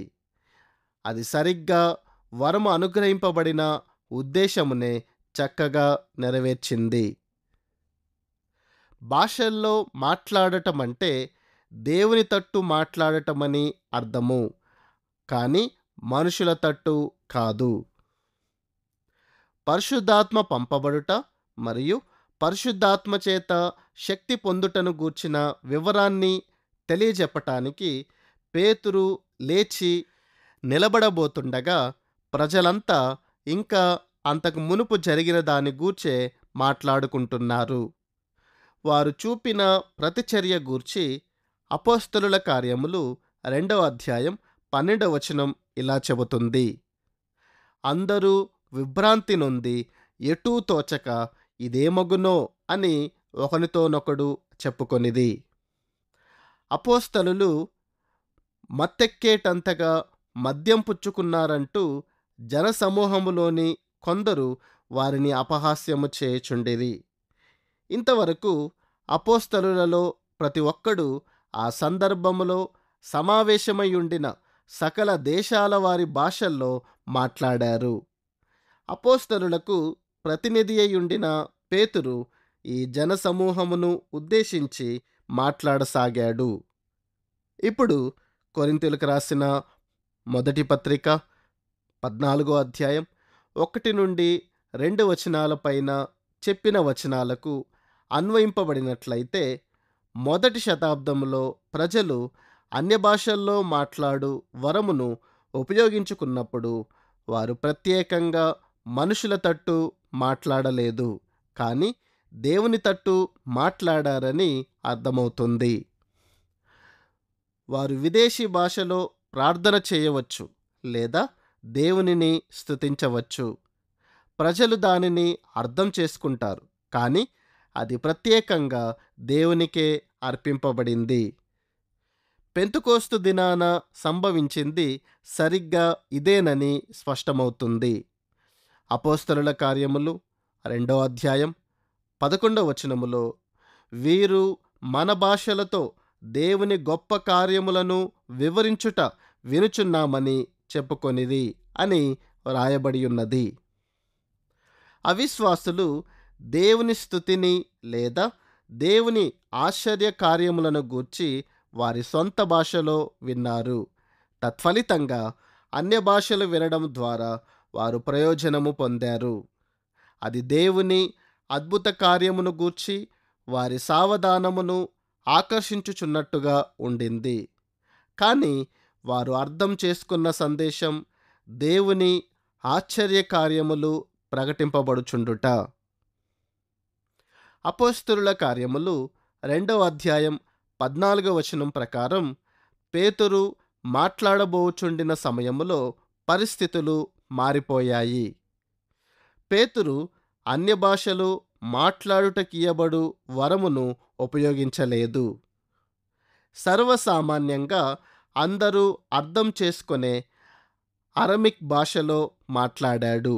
అది సరిగ్గా వరము అనుగ్రహింపబడిన ఉద్దేశమునే చక్కగా నెరవేర్చింది. భాషల్లో మాట్లాడటం అంటే దేవుని తట్టు మాట్లాడటమని అర్థము, కానీ మనుషుల తట్టు కాదు. పరిశుద్ధాత్మ పంపబడుట మరియు పరిశుద్ధాత్మ చేత శక్తి పొందుటను గూర్చిన వివరాన్ని తెలియజెప్పటానికి పేతురు లేచి నిలబడబోతుండగా ప్రజలంతా ఇంకా అంతకు మునుపు జరిగిన దాని గూర్చే మాట్లాడుకుంటున్నారు. వారు చూపిన ప్రతిచర్య గూర్చి అపోస్తలుల కార్యములు 2వ అధ్యాయం 12వ వచనం ఇలా చెబుతుంది. అందరూ విభ్రాంతి నొంది ఎటూ తోచక ఇదేమగునో అని ఒకనితోనొకడు చెప్పుకొనిది. అపోస్తలులు మత్తెక్కేటంతగా మద్యం పుచ్చుకున్నారంటూ జనసమూహములోని కొందరు వారిని అపహాస్యము చేయుచుండిరి. ఇంతవరకు అపోస్తలులలో ప్రతి ఒక్కడు ఆ సందర్భములో సమావేశమై ఉండిన సకల దేశాల వారి భాషల్లో మాట్లాడారు. అపోస్తలులకు ప్రతినిధి అయ్యుండిన పేతురు ఈ జనసమూహమును ఉద్దేశించి మాట్లాడసాగాడు. ఇప్పుడు కొరింథీయులకు రాసిన మొదటి పత్రిక 14వ అధ్యాయం 1 నుండి 2 వచనాలపైన చెప్పిన వచనాలకు అన్వయింపబడినట్లయితే, మొదటి శతాబ్దంలో ప్రజలు అన్య భాషల్లో మాట్లాడు వరమును ఉపయోగించుకున్నప్పుడు వారు ప్రత్యేకంగా మనుషుల తట్టు మాట్లాడలేదు, కానీ దేవుని తట్టు మాట్లాడారని అర్థమవుతుంది. వారు విదేశీ భాషలో ప్రార్థన చేయవచ్చు లేదా దేవునిని స్తుతించవచ్చు. ప్రజలు దానిని అర్థం చేసుకుంటారు, కానీ అది ప్రత్యేకంగా దేవునికే అర్పింపబడింది. పెంతుకోస్తు దినాన సంభవించింది సరిగ్గా ఇదేనని స్పష్టమవుతుంది. అపోస్తలుల కార్యములు 2వ అధ్యాయం 11వ వచనములో వీరు మన భాషలతో దేవుని గొప్ప కార్యములను వివరించుట వినుచున్నామని చెప్పుకొనిది అని వ్రాయబడి ఉన్నది. అవిశ్వాసులు దేవుని స్తుతిని లేదా దేవుని ఆశ్చర్య కార్యములను గూర్చి వారి సొంత భాషలో విన్నారు. తత్ఫలితంగా అన్య భాషలు వినడం ద్వారా వారు ప్రయోజనము పొందారు. అది దేవుని అద్భుత కార్యమును గూర్చి వారి సావధానమును ఆకర్షించుచున్నట్టుగా ఉండింది. కానీ వారు అర్థం చేసుకున్న సందేశం దేవుని ఆశ్చర్య కార్యములు ప్రకటింపబడుచుండుట. అపోస్తలుల కార్యములు 2వ అధ్యాయం 14వ వచనం ప్రకారం పేతురు మాట్లాడబోచుండిన సమయములో పరిస్థితులు మారిపోయాయి. పేతురు అన్య భాషలు మాట్లాడుటకియబడు వరమును ఉపయోగించలేదు. సర్వసామాన్యంగా అందరూ అర్థం చేసుకునే అరమిక్ భాషలో మాట్లాడాడు.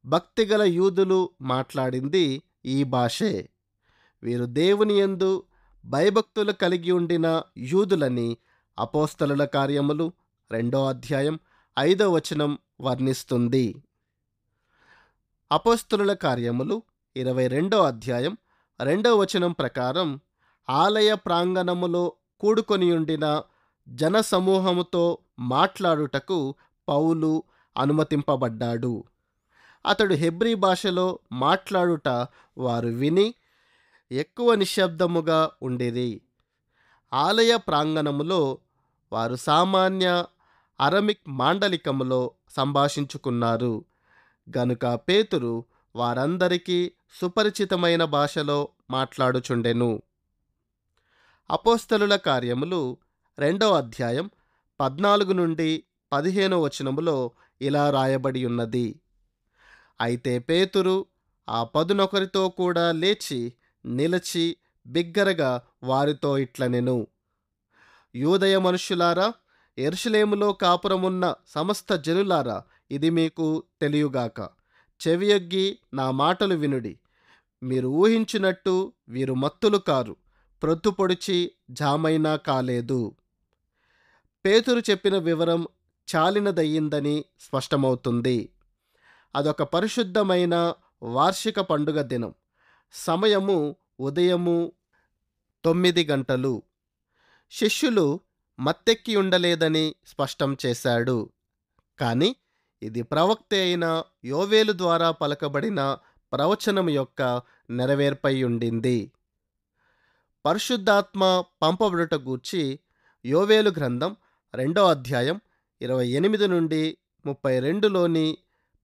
భక్తిగల యూదులు మాట్లాడింది ఈ భాషే. వీరు దేవుని యందు భయభక్తులు కలిగి ఉండిన యూదులని అపోస్తలుల కార్యములు 2వ అధ్యాయం 5వ వచనం వర్ణిస్తుంది. అపోస్తలుల కార్యములు 22వ అధ్యాయం 2వ వచనం ప్రకారం ఆలయ ప్రాంగణములో కూడుకొనియుండిన జనసమూహముతో మాట్లాడుటకు పౌలు అనుమతింపబడ్డాడు. అతడు హెబ్రీ భాషలో మాట్లాడుట వారు విని ఎక్కువ నిశ్శబ్దముగా ఉండిరి. ఆలయ ప్రాంగణములో వారు సామాన్య అరమిక్ మాండలికములో సంభాషించుకున్నారు గనుక పేతురు వారందరికీ సుపరిచితమైన భాషలో మాట్లాడుచుండెను. అపోస్తలుల కార్యములు 2వ అధ్యాయం 14 నుండి 15 వచనములో ఇలా రాయబడి ఉన్నది. అయితే పేతురు ఆ 11 కూడా లేచి నిలిచి బిగ్గరగా వారితో ఇట్లనెను: యూదయ మనుష్యులారా, యెరూషలేములో కాపురమున్న సమస్త జనులారా, ఇది మీకు తెలియగాక. చెవియొగ్గి నా మాటలు వినుడి. మీరు ఊహించినట్టు వీరు మత్తులు కారు, ప్రొద్దు పొడిచి జామైనా కాలేదు. పేతురు చెప్పిన వివరం చాలినదయ్యిందని స్పష్టమవుతుంది. అదొక పరిశుద్ధమైన వార్షిక పండుగ దినం. సమయము ఉదయము 9 గంటలు. శిష్యులు మత్తెక్కి ఉండలేదని స్పష్టం చేశాడు. కాని ఇది ప్రవక్త అయిన యోవేలు ద్వారా పలకబడిన ప్రవచనం యొక్క నెరవేర్పై ఉండింది. పరిశుద్ధాత్మ పంపబడుట గూర్చి యోవేలు గ్రంథం 2వ అధ్యాయం 28 నుండి 32లోని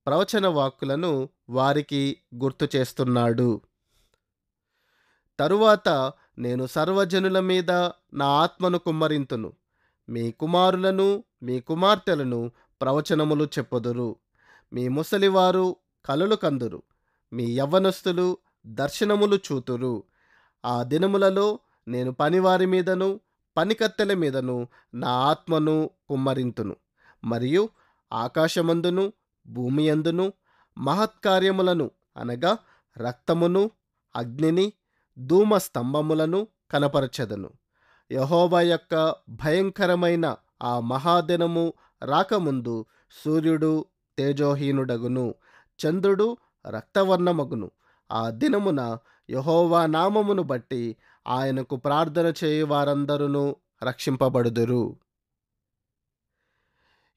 ప్రవచన వాక్కులను వారికి గుర్తు చేస్తున్నాడు. తరువాత నేను సర్వజనుల మీద నా ఆత్మను కుమ్మరింతును. మీ కుమారులను మీ కుమార్తెలను ప్రవచనములు చెప్పుదురు. మీ ముసలివారు కలలు కందురు. మీ యవ్వనస్తులు దర్శనములు చూతురు. ఆ దినములలో నేను పనివారి మీదను పనికత్తెల మీదను నా ఆత్మను కుమ్మరింతును. మరియు ఆకాశమందును భూమి యందును మహత్కార్యములను అనగా రక్తమును అగ్నిని ధూమ స్తంభములను కనపరచెదను. యెహోవా యొక్క భయంకరమైన ఆ మహాదినము రాకముందు సూర్యుడు తేజోహీనుడగును, చంద్రుడు రక్తవర్ణమగును. ఆ దినమున యెహోవా నామమును బట్టి ఆయనకు ప్రార్థన చేయు వారందరూ రక్షింపబడుదురు.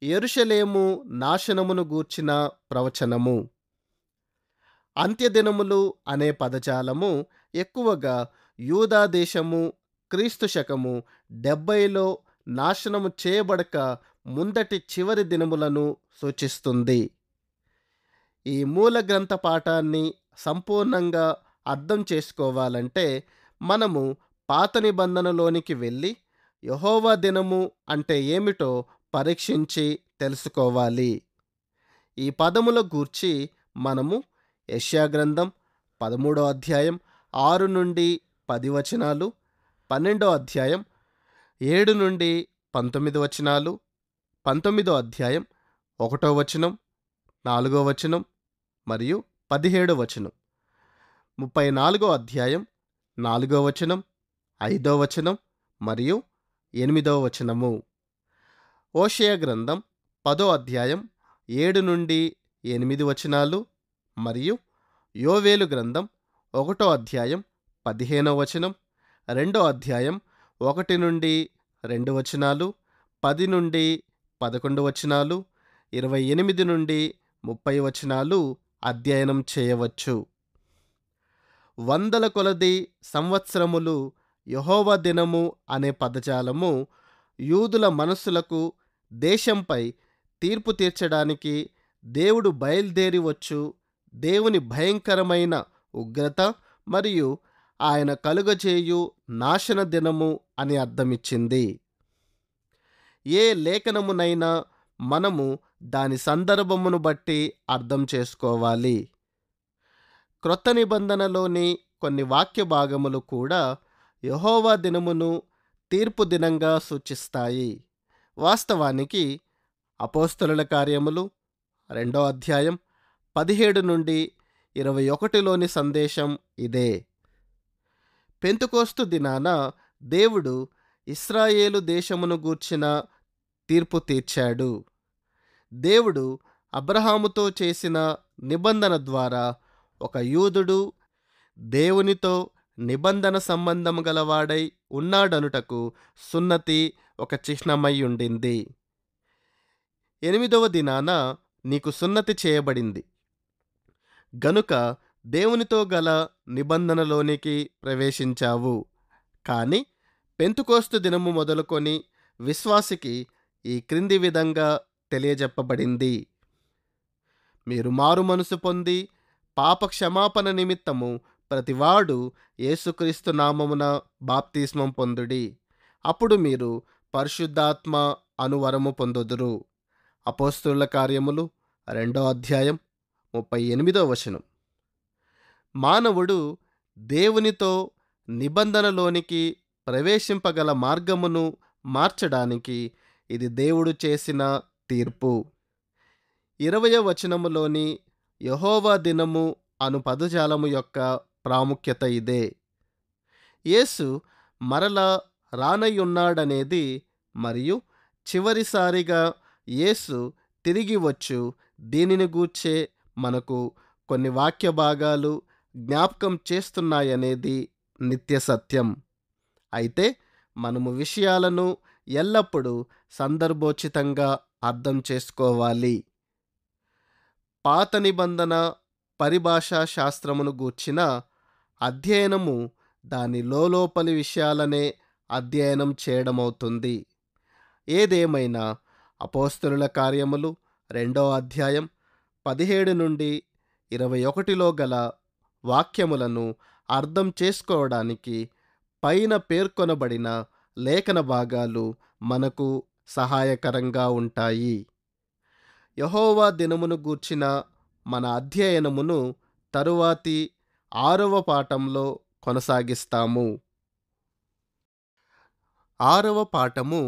యెరూషలేము నాశనమును గూర్చిన ప్రవచనము. అంత్యదినములు అనే పదజాలము ఎక్కువగా యూదా దేశము క్రీస్తు శకము 70లో నాశనము చేయబడక ముందటి చివరి దినములను సూచిస్తుంది. ఈ మూల గ్రంథ పాఠాన్ని సంపూర్ణంగా అర్థం చేసుకోవాలంటే మనము పాత నిబంధనలోనికి వెళ్ళి యెహోవా దినము అంటే ఏమిటో పరీక్షించి తెలుసుకోవాలి. ఈ పదముల గూర్చి మనము యెషయా గ్రంథం 13వ అధ్యాయం 6 నుండి 10 వచనాలు, 12వ అధ్యాయం 7 నుండి 19 వచనాలు, 19వ అధ్యాయం 1వ వచనం, 4వ వచనం మరియు 17వ వచనం, 34వ అధ్యాయం 4వ వచనం, 5వ వచనం మరియు 8వ వచనము. హోషేయ గ్రంథం 10వ అధ్యాయం 7 నుండి 8 వచనాలు మరియు యోవేలు గ్రంథం 1వ అధ్యాయం 15వ వచనం, 2వ అధ్యాయం 1 నుండి 2 వచనాలు, 10 నుండి 11 వచనాలు, 28 నుండి 30 వచనాలు అధ్యయనం చేయవచ్చు. వందల కొలది సంవత్సరములు యెహోవా దినము అనే పదజాలము యూదుల మనస్సులకు దేశంపై తీర్పు తీర్చడానికి దేవుడు బయలుదేరి వచ్చు దేవుని భయంకరమైన ఉగ్రత మరియు ఆయన కలుగజేయు నాశన దినము అని అర్థమిచ్చింది. ఏ లేఖనమునైనా మనము దాని సందర్భమును బట్టి అర్థం చేసుకోవాలి. క్రొత్త నిబంధనలోని కొన్ని వాక్య భాగములు కూడా యెహోవా దినమును తీర్పు దినంగా సూచిస్తాయి. వాస్తవానికి అపోస్తలుల కార్యములు 2వ అధ్యాయం 17 నుండి 21లోని సందేశం ఇదే. పెంతెకోస్తు దినాన దేవుడు ఇశ్రాయేలు దేశమును గూర్చిన తీర్పు తీర్చాడు. దేవుడు అబ్రహాముతో చేసిన నిబంధన ద్వారా ఒక యూదుడు దేవునితో నిబంధన సంబంధం గలవాడై ఉన్నాడనుటకు సున్నతి ఒక చిహ్నమై ఉండింది. 8వ దినాన నీకు సున్నతి చేయబడింది గనుక దేవునితో గల నిబంధనలోనికి ప్రవేశించావు. కాని పెంతుకోస్తు దినము మొదలుకొని విశ్వాసికి ఈ క్రింది విధంగా తెలియజెప్పబడింది: మీరు మారుమనసు పొంది పాప క్షమాపణ నిమిత్తము ప్రతివాడు యేసుక్రీస్తు నామమున బాప్తిస్మం పొందుడి. అప్పుడు మీరు పరిశుద్ధాత్మ అనువరము పొందుదురు. అపోస్తలుల కార్యములు 2వ అధ్యాయం 38వ వచనం. మానవుడు దేవునితో నిబంధనలోనికి ప్రవేశింపగల మార్గమును మార్చడానికి ఇది దేవుడు చేసిన తీర్పు. 20వ వచనములోని యెహోవా దినము అను పదజాలము యొక్క ప్రాముఖ్యత ఇదే. యేసు మరలా రానయ్యున్నాడనేది మరియు చివరిసారిగా యేసు తిరిగి వచ్చు దీనిని గూర్చే మనకు కొన్ని వాక్య భాగాలు జ్ఞాపకం చేస్తున్నాయనేది నిత్య సత్యం. అయితే మనము విషయాలను ఎల్లప్పుడూ సందర్భోచితంగా అర్థం చేసుకోవాలి. పాత నిబంధన పరిభాషా శాస్త్రమును గూర్చిన అధ్యయనము దాని లోపలి విషయాలనే అధ్యయనం చేయడమవుతుంది. ఏదేమైనా అపోస్తలుల కార్యములు 2వ అధ్యాయం 17 నుండి 21లో గల వాక్యములను అర్థం చేసుకోవడానికి పైన పేర్కొనబడిన లేఖన భాగాలు మనకు సహాయకరంగా ఉంటాయి. యెహోవా దినమును గూర్చిన మన అధ్యయనమును తరువాతి 6వ పాఠంలో కొనసాగిస్తాము. 6వ పాఠము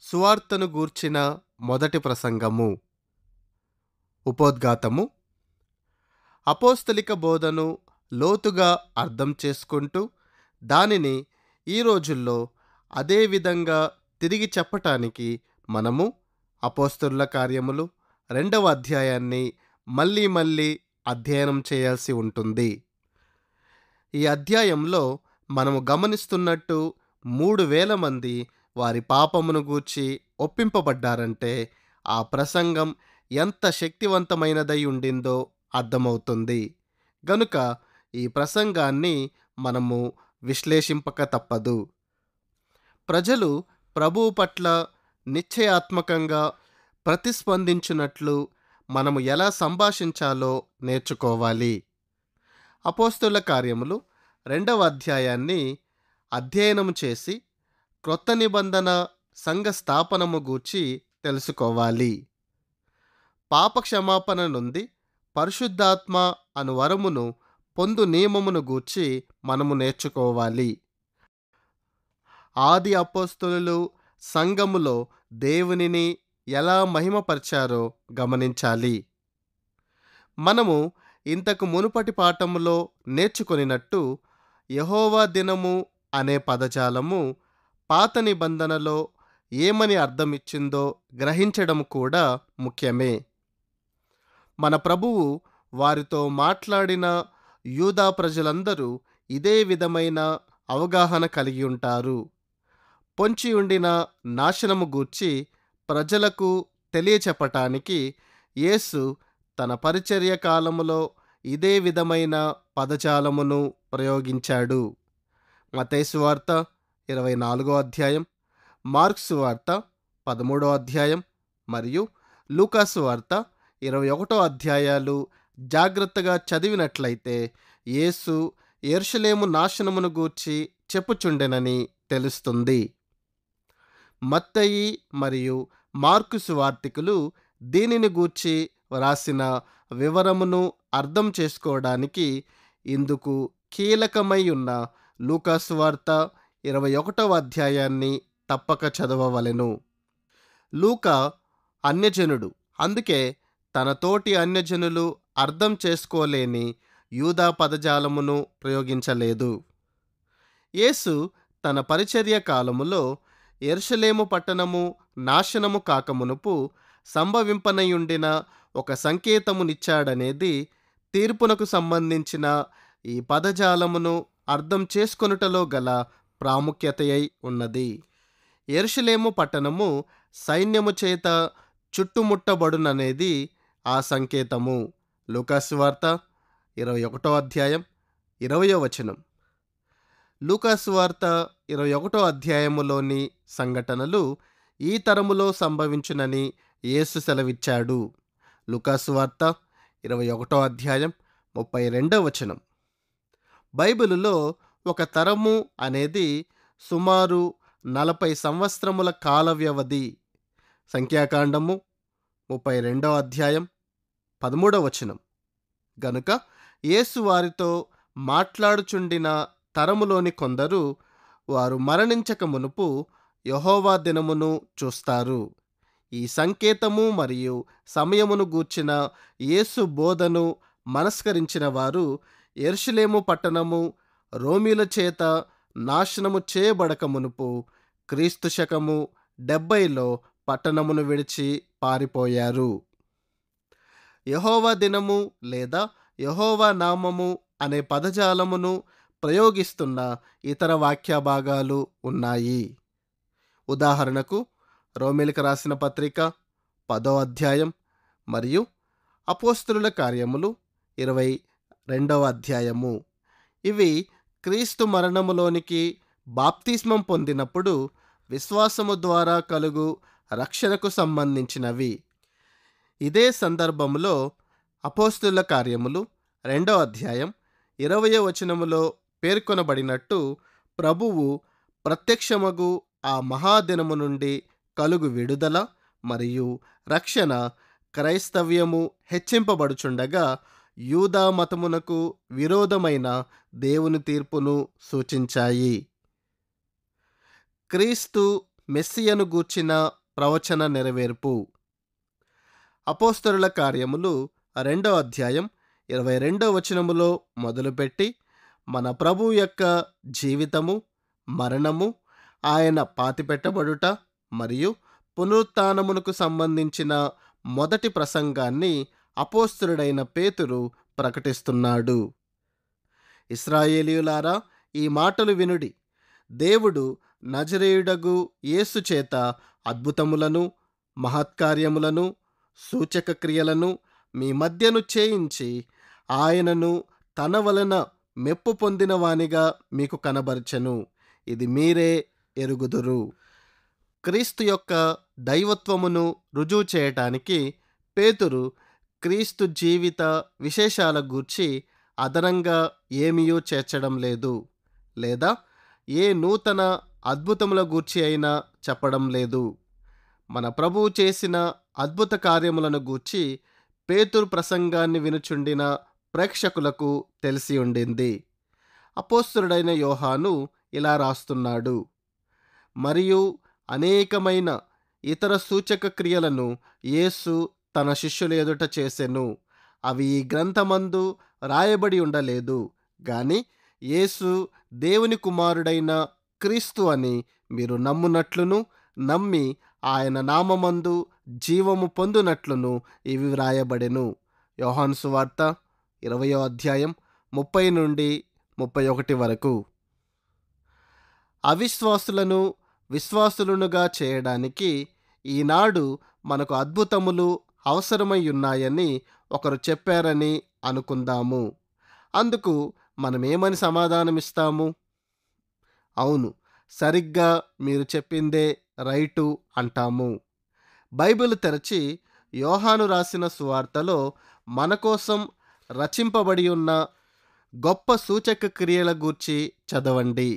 సువార్తను గూర్చిన మొదటి ప్రసంగము. ఉపోద్ఘాతము: అపోస్తలిక బోధను లోతుగా అర్థం చేసుకుంటూ దానిని ఈ రోజుల్లో అదే విధంగా తిరిగి చెప్పటానికి మనము అపోస్తలుల కార్యములు 2వ అధ్యాయాన్ని మళ్ళీ అధ్యయనం చేయాల్సి ఉంటుంది. ఈ అధ్యాయంలో మనము గమనిస్తున్నట్టు 3,000 మంది వారి పాపమును గూర్చి ఒప్పింపబడ్డారంటే ఆ ప్రసంగం ఎంత శక్తివంతమైనదై ఉండిందో అర్థమవుతుంది. గనుక ఈ ప్రసంగాన్ని మనము విశ్లేషింపక తప్పదు. ప్రజలు ప్రభువు పట్ల నిశ్చయాత్మకంగా ప్రతిస్పందించున్నట్లు మనము ఎలా సంభాషించాలో నేర్చుకోవాలి. అపోస్తలుల కార్యములు 2వ అధ్యాయాన్ని అధ్యయనం చేసి క్రొత్త నిబంధన సంఘ స్థాపనము గూర్చి తెలుసుకోవాలి. పాప క్షమాపణ నుండి పరిశుద్ధాత్మ అను వరమును పొందు నియమమును గూర్చి మనము నేర్చుకోవాలి. ఆది అపోస్తలులు సంఘములో దేవునిని ఎలా మహిమపరిచారో గమనించాలి. మనము ఇంతకు మునుపటి పాఠములో నేర్చుకొనినట్టు యెహోవా దినము అనే పదజాలము పాత నిబంధనలో ఏమని అర్థమిచ్చిందో గ్రహించడం కూడా ముఖ్యమే. మన ప్రభువు వారితో మాట్లాడిన యూదా ప్రజలందరూ ఇదే విధమైన అవగాహన కలిగి ఉంటారు. పొంచి ఉండిన నాశనము గూర్చి ప్రజలకు తెలియచెప్పటానికి యేసు తన పరిచర్య కాలములో ఇదే విధమైన పదజాలమును ప్రయోగించాడు. మత్తయి సువార్త 24వ అధ్యాయం, మార్కు సువార్త 13వ అధ్యాయం మరియు లూకా సువార్త 21వ అధ్యాయాలు జాగ్రత్తగా చదివినట్లయితే యేసు యెరూషలేము నాశనమును గూర్చి చెప్పుచుండెనని తెలుస్తుంది. మత్తయి మరియు మార్కు సువార్తికులు దీనిని గూర్చి వ్రాసిన వివరమును అర్థం చేసుకోవడానికి ఇందుకు కీలకమై ఉన్న లూకా సువార్త 21వ అధ్యాయాన్ని తప్పక చదవవలెను. లూకా అన్యజనుడు, అందుకే తన తోటి అన్యజనులు అర్థం చేసుకోలేని యూదా పదజాలమును ప్రయోగించలేదు. యేసు తన పరిచర్య కాలములో యెరూషలేము పట్టణము నాశనము కాకమునుపు సంభవింపనయుండిన ఒక సంకేతమునిచ్చాడనేది తీర్పునకు సంబంధించిన ఈ పదజాలమును అర్థం చేసుకొనుటలో గల ప్రాముఖ్యతయై ఉన్నది. యెరూషలేము పట్టణము సైన్యము చేత చుట్టుముట్టబడుననేది ఆ సంకేతము. లూకా సువార్త 21 అధ్యాయం 20వ వచనం. లూకాసు వార్త 21 అధ్యాయములోని సంఘటనలు ఈ తరములో సంభవించునని యేసు సెలవిచ్చాడు. లూకాసు వార్త 21 అధ్యాయం 32వ వచనం. బైబిలులో ఒక తరము అనేది సుమారు 40 సంవత్సరముల కాల వ్యవధి. సంఖ్యాకాండము 32వ అధ్యాయం 13వ వచనం. గనుక యేసు వారితో మాట్లాడుచుండిన తరములోని కొందరు వారు మరణించక మునుపు యెహోవా దినమును చూస్తారు. ఈ సంకేతము మరియు సమయమును గూర్చిన యేసు బోధను మనస్కరించిన వారు యెరూషలేము పట్టణము రోమీల చేత నాశనము చేయబడక మునుపు క్రీస్తు శకము 70లో పట్టణమును విడిచి పారిపోయారు. యెహోవా దినము లేదా యెహోవా నామము అనే పదజాలమును ప్రయోగిస్తున్న ఇతర వాక్య భాగాలు ఉన్నాయి. ఉదాహరణకు రోమీలకు రాసిన పత్రిక 10వ అధ్యాయం మరియు అపోస్తలుల కార్యములు 22వ అధ్యాయము. ఇవి క్రీస్తు మరణములోనికి బాప్తిస్మం పొందినప్పుడు విశ్వాసము ద్వారా కలుగు రక్షణకు సంబంధించినవి. ఇదే సందర్భంలో అపోస్తలుల కార్యములు 2వ అధ్యాయం 20వ వచనములో పేర్కొనబడినట్టు ప్రభువు ప్రత్యక్షమగు ఆ మహాదినము నుండి కలుగు విడుదల మరియు రక్షణ క్రైస్తవ్యము హెచ్చింపబడుచుండగా యూదా మతమునకు విరోధమైన దేవుని తీర్పును సూచించాయి. క్రీస్తు మెస్సియను గూర్చిన ప్రవచన నెరవేర్పు. అపోస్తలుల కార్యములు 2వ అధ్యాయం 22వ వచనములో మొదలుపెట్టి మన ప్రభువు యొక్క జీవితము, మరణము, ఆయన పాతిపెట్టబడుట మరియు పునరుత్థానమునకు సంబంధించిన మొదటి ప్రసంగాన్ని అపోస్తలుడైన పేతురు ప్రకటిస్తున్నాడు. ఇశ్రాయేలీయులారా, ఈ మాటలు వినుడి. దేవుడు నజరేయుడగు యేసు చేత అద్భుతములను, మహత్కార్యములను, సూచక క్రియలను మీ మధ్యను చేయించి ఆయనను తన వలన మెప్పు పొందిన వానిగా మీకు కనబరచెను. ఇది మీరే ఎరుగుదురు. క్రీస్తు యొక్క దైవత్వమును రుజువు చేయటానికి పేతురు క్రీస్తు జీవిత విశేషాల గూర్చి అదనంగా ఏమీయూ చేర్చడం లేదు, లేదా ఏ నూతన అద్భుతముల గూర్చి అయినా చెప్పడం లేదు. మన ప్రభువు చేసిన అద్భుత కార్యములను గూర్చి పేతురు ప్రసంగాన్ని వినుచుండిన ప్రేక్షకులకు తెలిసి ఉండింది. అపోస్తలుడైన యోహాను ఇలా రాస్తున్నాడు: మరియు అనేకమైన ఇతర సూచక క్రియలను యేసు తన శిష్యుల ఎదుట చేసెను. అవి ఈ గ్రంథమందు రాయబడి ఉండలేదు, గాని యేసు దేవుని కుమారుడైన క్రీస్తు అని మీరు నమ్మునట్లును, నమ్మి ఆయన నామమందు జీవము పొందునట్లును ఇవి వ్రాయబడెను. యోహాను సువార్త 20వ అధ్యాయం 30 నుండి 31 వరకు. అవిశ్వాసులను విశ్వాసులనుగా చేయడానికి ఈనాడు మనకు అద్భుతములు అవసరమై ఉన్నాయని ఒకరు చెప్పారని అనుకుందాము. అందుకు మనమేమని సమాధానమిస్తాము? అవును, సరిగ్గా మీరు చెప్పిందే రైటు అంటాము. బైబిల్ తెరచి యోహాను రాసిన సువార్తలో మన కోసం రచింపబడి ఉన్న గొప్ప సూచక క్రియల గూర్చి చదవండి.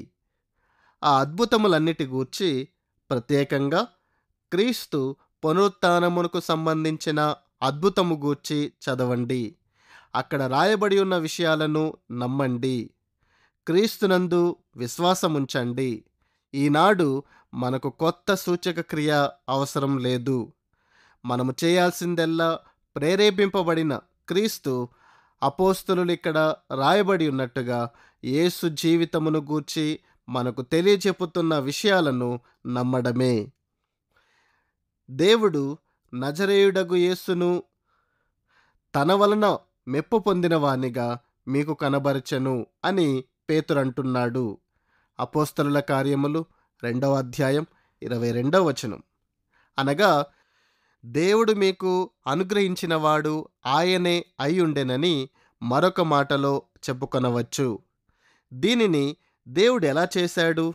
ఆ అద్భుతములన్నిటి గూర్చి, ప్రత్యేకంగా క్రీస్తు పునరుత్థానమునకు సంబంధించిన అద్భుతము గూర్చి చదవండి. అక్కడ రాయబడి ఉన్న విషయాలను నమ్మండి. క్రీస్తునందు విశ్వాసముంచండి. ఈనాడు మనకు కొత్త సూచక క్రియ అవసరం లేదు. మనము చేయాల్సిందెల్లా ప్రేరేపింపబడిన క్రీస్తు అపోస్తలులు ఇక్కడ రాయబడి ఉన్నట్టుగా యేసు జీవితమును గూర్చి మనకు తెలియచెప్పుతున్న విషయాలను నమ్మడమే. దేవుడు నజరేయుడగు యేసును తన వలన మెప్పు పొందిన వానిగా మీకు కనబరచెను అని పేతురంటున్నాడు. అపోస్తలుల కార్యములు 2వ అధ్యాయం 22వ వచనం. అనగా దేవుడు మీకు అనుగ్రహించినవాడు ఆయనే అయ్యుండెనని మరొక మాటలో చెప్పుకొనవచ్చు. దీనిని దేవుడు ఎలా చేశాడు?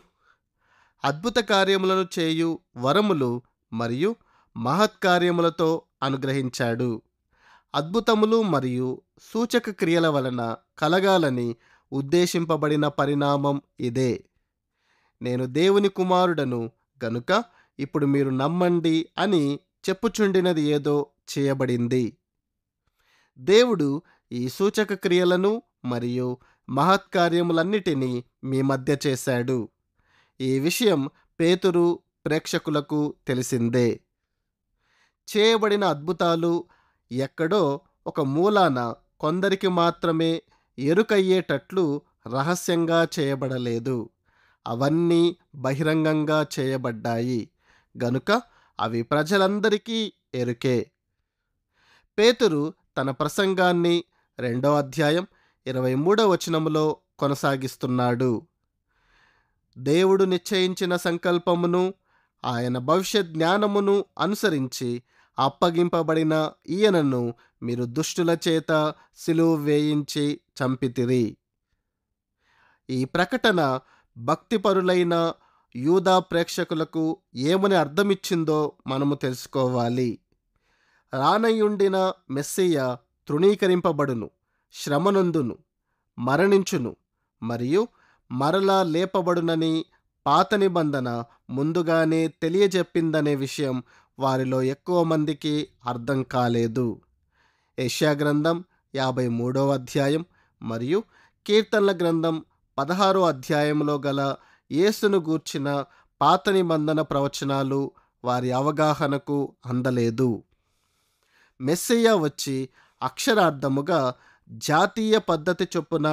అద్భుత కార్యములను చేయు వరములు మరియు మహత్కార్యములతో అనుగ్రహించాడు. అద్భుతములు మరియు సూచక క్రియల వలన కలగాలని ఉద్దేశింపబడిన పరిణామం ఇదే. నేను దేవుని కుమారుడను గనుక ఇప్పుడు మీరు నమ్మండి అని చెప్పుచుండినది ఏదో చేయబడింది. దేవుడు ఈ సూచక క్రియలను మరియు మహత్కార్యములన్నిటినీ మీ మధ్య చేశాడు. ఈ విషయం పేతురు ప్రేక్షకులకు తెలిసిందే. చేయబడిన అద్భుతాలు ఎక్కడో ఒక మూలాన కొందరికి మాత్రమే ఎరుకయ్యేటట్లు రహస్యంగా చేయబడలేదు. అవన్నీ బహిరంగంగా చేయబడ్డాయి గనుక అవి ప్రజలందరికీ ఎరుకే. పేతురు తన ప్రసంగాన్ని 2వ అధ్యాయం 23వ వచనములో కొనసాగిస్తున్నాడు. దేవుడు నిశ్చయించిన సంకల్పమును ఆయన భవిష్యత్ జ్ఞానమును అనుసరించి అప్పగింపబడిన ఈయనను మీరు దుష్టుల చేత సిలువ వేయించి చంపితిరి. ఈ ప్రకటన భక్తిపరులైన యూదా ప్రేక్షకులకు ఏమని అర్థమిచ్చిందో మనము తెలుసుకోవాలి. రానయ్యుండిన మెస్సియ తృణీకరింపబడును, శ్రమనొందును, మరణించును మరియు మరలా లేపబడునని పాత నిబంధన ముందుగానే తెలియజెప్పిందనే విషయం వారిలో ఎక్కువ మందికి అర్థం కాలేదు. యెషయా గ్రంథం 53వ అధ్యాయం మరియు కీర్తనల గ్రంథం 16వ అధ్యాయంలో గల యేసును గూర్చిన పాత నిబంధన ప్రవచనాలు వారి అవగాహనకు అందలేదు. మెస్సియా వచ్చి అక్షరార్థముగా జాతీయ పద్ధతి చొప్పున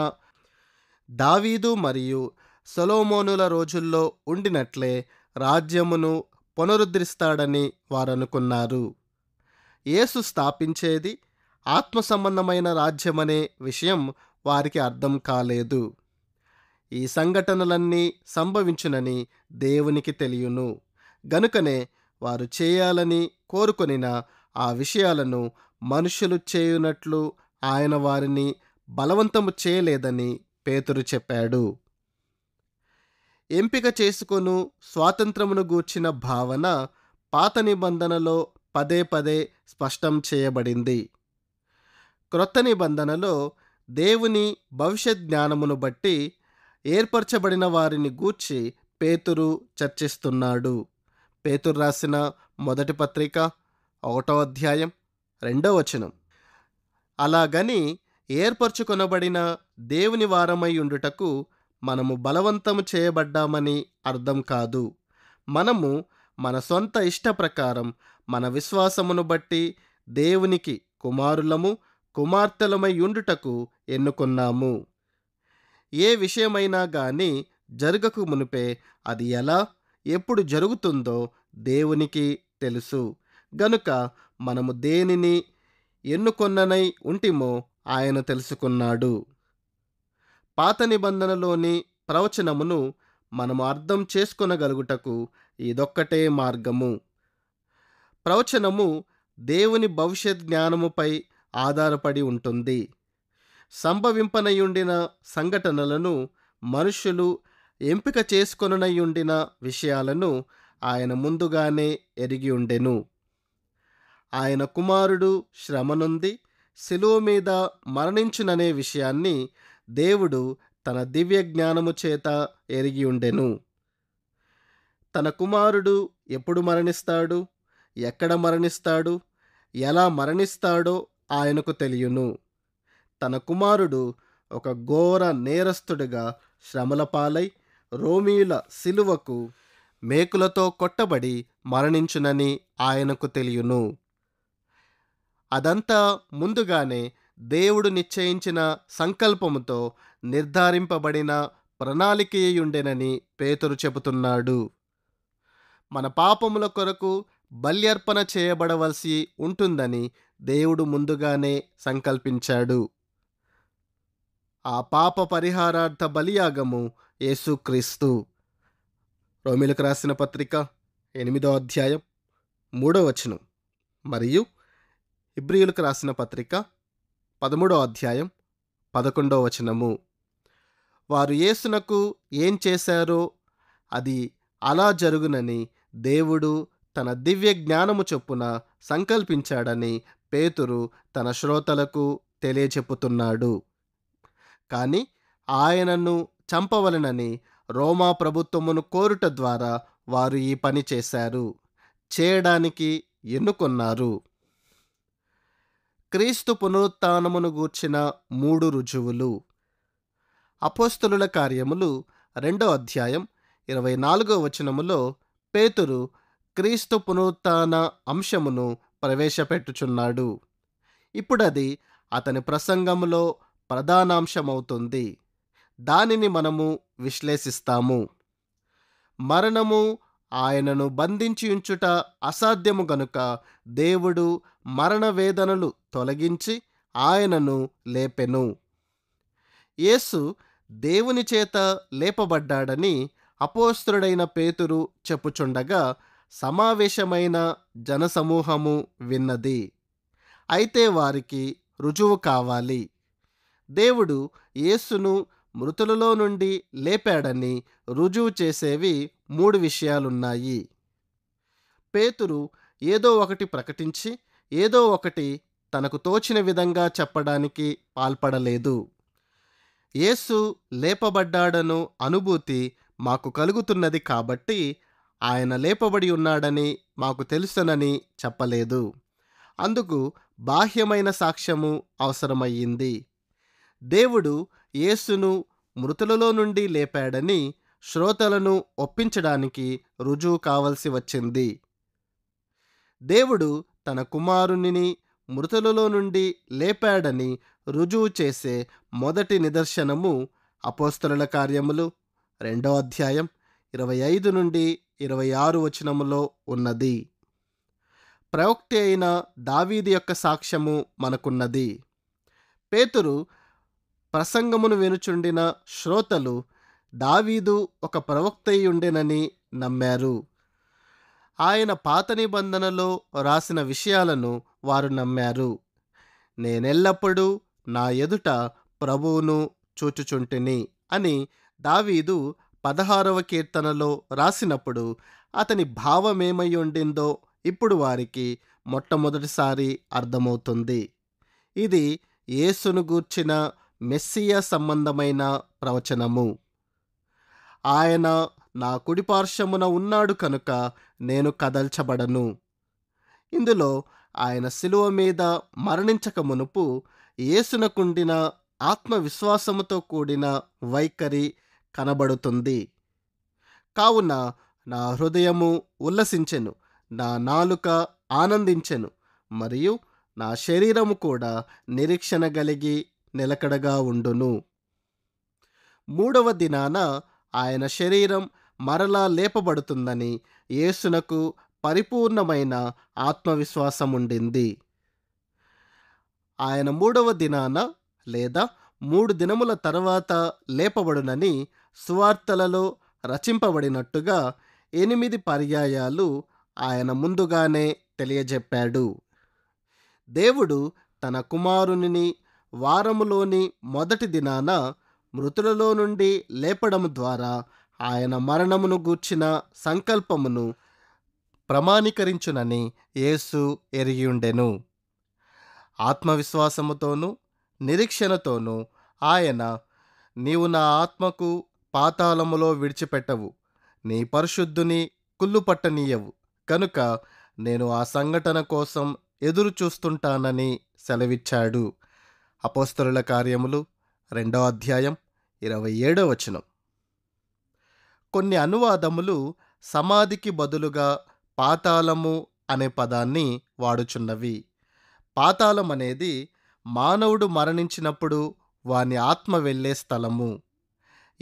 దావీదు మరియు సొలొమోనుల రోజుల్లో ఉండినట్లే రాజ్యమును పునరుద్ధరిస్తాడని వారనుకున్నారు. యేసు స్థాపించేది ఆత్మ సంబంధమైన రాజ్యమనే విషయం వారికి అర్థం కాలేదు. ఈ సంఘటనలన్నీ సంభవించునని దేవునికి తెలియను గనుకనే వారు చేయాలని కోరుకొనిన ఆ విషయాలను మనుషులు చేయునట్లు ఆయన వారిని బలవంతము చేయలేదని పేతురు చెప్పాడు. ఎంపిక చేసుకొను స్వాతంత్రమును గూర్చిన భావన పాత నిబంధనలో పదే పదే స్పష్టం చేయబడింది. క్రొత్త నిబంధనలో దేవుని భవిష్యత్ జ్ఞానమును బట్టి ఏర్పరచబడిన వారిని గూర్చి పేతురు చర్చిస్తున్నాడు. పేతురు రాసిన మొదటి పత్రిక 1వ అధ్యాయం 2వ వచనం. అలాగని ఏర్పరచుకొనబడిన దేవుని వారమై ఉండుటకు మనము బలవంతము చేయబడ్డామని అర్థం కాదు. మనము మన సొంత ఇష్ట ప్రకారం మన విశ్వాసమును బట్టి దేవునికి కుమారులము కుమార్తెలమై ఉండుటకు ఎన్నుకున్నాము. ఏ విషయమైనా గాని జరగకు మునిపే అది ఎలా ఎప్పుడు జరుగుతుందో దేవునికి తెలుసు గనుక మనము దేనిని ఎన్నుకొన్ననై ఉంటిమో ఆయన తెలుసుకున్నాడు. పాత నిబంధనలోని ప్రవచనమును మనము అర్థం చేసుకొనగలుగుటకు ఇదొక్కటే మార్గము. ప్రవచనము దేవుని భవిష్యత్ జ్ఞానముపై ఆధారపడి ఉంటుంది. సంభవింపనయుండిన సంఘటనలను మనుష్యులు ఎంపిక చేసుకొననయుండిన విషయాలను ఆయన ముందుగానే ఎరిగి ఉండెను. ఆయన కుమారుడు శ్రమనుంది శిలువ మీద మరణించుననే విషయాన్ని దేవుడు తన దివ్య జ్ఞానము చేత ఎరిగి ఉండెను. తన కుమారుడు ఎప్పుడు మరణిస్తాడు, ఎక్కడ మరణిస్తాడు, ఎలా మరణిస్తాడో ఆయనకు తెలియను. తన కుమారుడు ఒక ఘోర నేరస్తుడిగా శ్రమల పాలై రోమీయుల సిలువకు మేకులతో కొట్టబడి మరణించునని ఆయనకు తెలియను. అదంతా ముందుగానే దేవుడు నిశ్చయించిన సంకల్పముతో నిర్ధారింపబడిన ప్రణాళికయుండెనని పేతురు చెబుతున్నాడు. మన పాపముల కొరకు బల్యర్పణ చేయబడవలసి ఉంటుందని దేవుడు ముందుగానే సంకల్పించాడు. ఆ పాప పరిహారార్థ బలియాగము యేసుక్రీస్తు. రోమీయులకు రాసిన పత్రిక 8వ అధ్యాయం 3వ వచనం మరియు ఇబ్రీయులకు రాసిన పత్రిక 13వ అధ్యాయం 11 వారు యేసునకు ఏం చేశారో అది అలా జరుగునని దేవుడు తన దివ్య జ్ఞానము చొప్పున సంకల్పించాడని పేతురు తన శ్రోతలకు తెలియచెప్పుతున్నాడు. కాని ఆయనను చంపవలెనని రోమా ప్రభుత్వమును కోరుట ద్వారా వారు ఈ పని చేశారు, చేయడానికి ఎన్నుకొన్నారు. క్రీస్తు పునరుత్థానమును గూర్చిన 3 రుజువులు. అపోస్తలుల కార్యములు 2 అధ్యాయం 24 పేతురు క్రీస్తు పునరుత్థాన అంశమును ప్రవేశపెట్టుచున్నాడు. ఇప్పుడది అతని ప్రసంగములో ప్రధానాంశమవుతుంది. దానిని మనము విశ్లేషిస్తాము. మరణము ఆయనను బంధించి ఉంచుట అసాధ్యము గనుక దేవుడు మరణ వేదనలు తొలగించి ఆయనను లేపెను. యేసు దేవుని చేత లేపబడ్డాడని అపోస్తలుడైన పేతురు చెప్పుచుండగా సమావేశమైన జనసమూహము విన్నది. అయితే వారికి రుజువు కావాలి. దేవుడు యేసును మృతులలో నుండి లేపాడని రుజువు చేసేవి 3 విషయాలున్నాయి. పేతురు ఏదో ఒకటి ప్రకటించి ఏదో ఒకటి తనకు తోచిన విధంగా చెప్పడానికి పాల్పడలేదు. యేసు లేపబడ్డాడను అనుభూతి మాకు కలుగుతున్నది కాబట్టి ఆయన లేపబడి ఉన్నాడని మాకు తెలుసునని చెప్పలేదు. అందుకు బాహ్యమైన సాక్ష్యము అవసరమయ్యింది. దేవుడు యేసును మృతులలో నుండి లేపాడని శ్రోతలను ఒప్పించడానికి రుజువు కావలసి వచ్చింది. దేవుడు తన కుమారునిని మృతులలో నుండి లేపాడని రుజువు చేసే మొదటి నిదర్శనము అపోస్తలుల కార్యములు 2 అధ్యాయం 25-26 ఉన్నది. ప్రవక్త అయిన దావీదు యొక్క సాక్ష్యము మనకున్నది. పేతురు ప్రసంగమును వినుచుండిన శ్రోతలు దావీదు ఒక ప్రవక్తయుండెనని నమ్మారు. ఆయన పాత నిబంధనలో రాసిన విషయాలను వారు నమ్మారు. నేనెల్లప్పుడూ నా ఎదుట ప్రభువును చూచుచుంటిని అని దావీదు 16వ కీర్తనలో రాసినప్పుడు అతని భావమేమయ్యుండిందో ఇప్పుడు వారికి మొట్టమొదటిసారి అర్థమవుతుంది. ఇది యేసును గూర్చిన మెస్సియా సంబంధమైన ప్రవచనము. ఆయన నా కుడిపార్శ్వమున ఉన్నాడు కనుక నేను కదల్చబడను. ఇందులో ఆయన శిలువ మీద మరణించక మునుపు యేసునకుండిన ఆత్మవిశ్వాసముతో కూడిన వైఖరి కనబడుతుంది. కావున నా హృదయము ఉల్లసించెను, నా నాలుక ఆనందించెను, మరియు నా శరీరము కూడా నిరీక్షణ కలిగి నిలకడగా ఉండును. 3వ దినాన ఆయన శరీరం మరలా లేపబడుతుందని యేసునకు పరిపూర్ణమైన ఆత్మవిశ్వాసముండింది. ఆయన 3వ దినాన లేదా 3 దినముల తర్వాత లేపబడునని సువార్తలలో రచింపబడినట్టుగా 8 పర్యాయాలు ఆయన ముందుగానే తెలియజెప్పాడు. దేవుడు తన కుమారునిని వారములోని మొదటి దినాన మృతులలో నుండి లేపడం ద్వారా ఆయన మరణమును గూర్చిన సంకల్పమును ప్రమాణీకరించునని యేసు ఎరిగియుండెను. ఆత్మవిశ్వాసముతోనూ నిరీక్షణతోనూ ఆయన, నీవు నా ఆత్మకు పాతాళములో విడిచిపెట్టవు, నీ పరిశుద్ధుని కుళ్ళుపట్టనీయవు, కనుక నేను ఆ సంఘటన కోసం ఎదురు చూస్తుంటానని సెలవిచ్చాడు. అపోస్తలుల కార్యములు 2 అధ్యాయం 27 కొన్ని అనువాదములు సమాధికి బదులుగా పాతాళము అనే పదాన్ని వాడుచున్నవి. పాతాళం అనేది మానవుడు మరణించినప్పుడు వాని ఆత్మ వెళ్ళే స్థలము.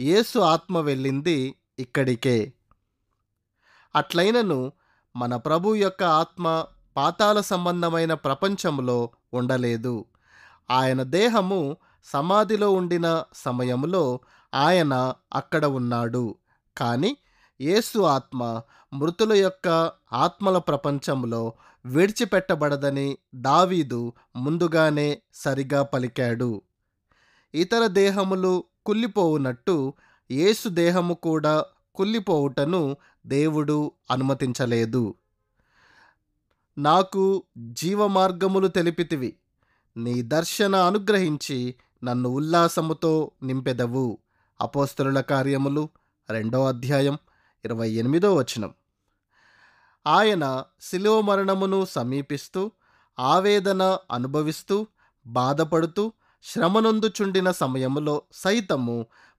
యేసు ఆత్మ వెళ్ళింది ఇక్కడికే. అట్లైనను మన ప్రభు యొక్క ఆత్మ పాతాళ సంబంధమైన ప్రపంచంలో ఉండలేదు. ఆయన దేహము సమాధిలో ఉండిన సమయంలో ఆయన అక్కడ ఉన్నాడు. కానీ యేసు ఆత్మ మృతుల యొక్క ఆత్మల ప్రపంచంలో విడిచిపెట్టబడదని దావీదు ముందుగానే సరిగా పలికాడు. ఇతర దేహములు కుళ్ళిపోవునట్టు యేసు దేహము కూడా కుళ్ళిపోవుటను దేవుడు అనుమతించలేదు. నాకు జీవమార్గములు తెలిపితివి, నీ దర్శన అనుగ్రహించి నన్ను ఉల్లాసముతో నింపెదవు. అపోస్తలుల కార్యములు 2వ అధ్యాయం 28వ వచనం. ఆయన శిలువ మరణమును సమీపిస్తూ, ఆవేదన అనుభవిస్తూ, బాధపడుతూ, శ్రమనొందుచుండిన సమయములో సైతము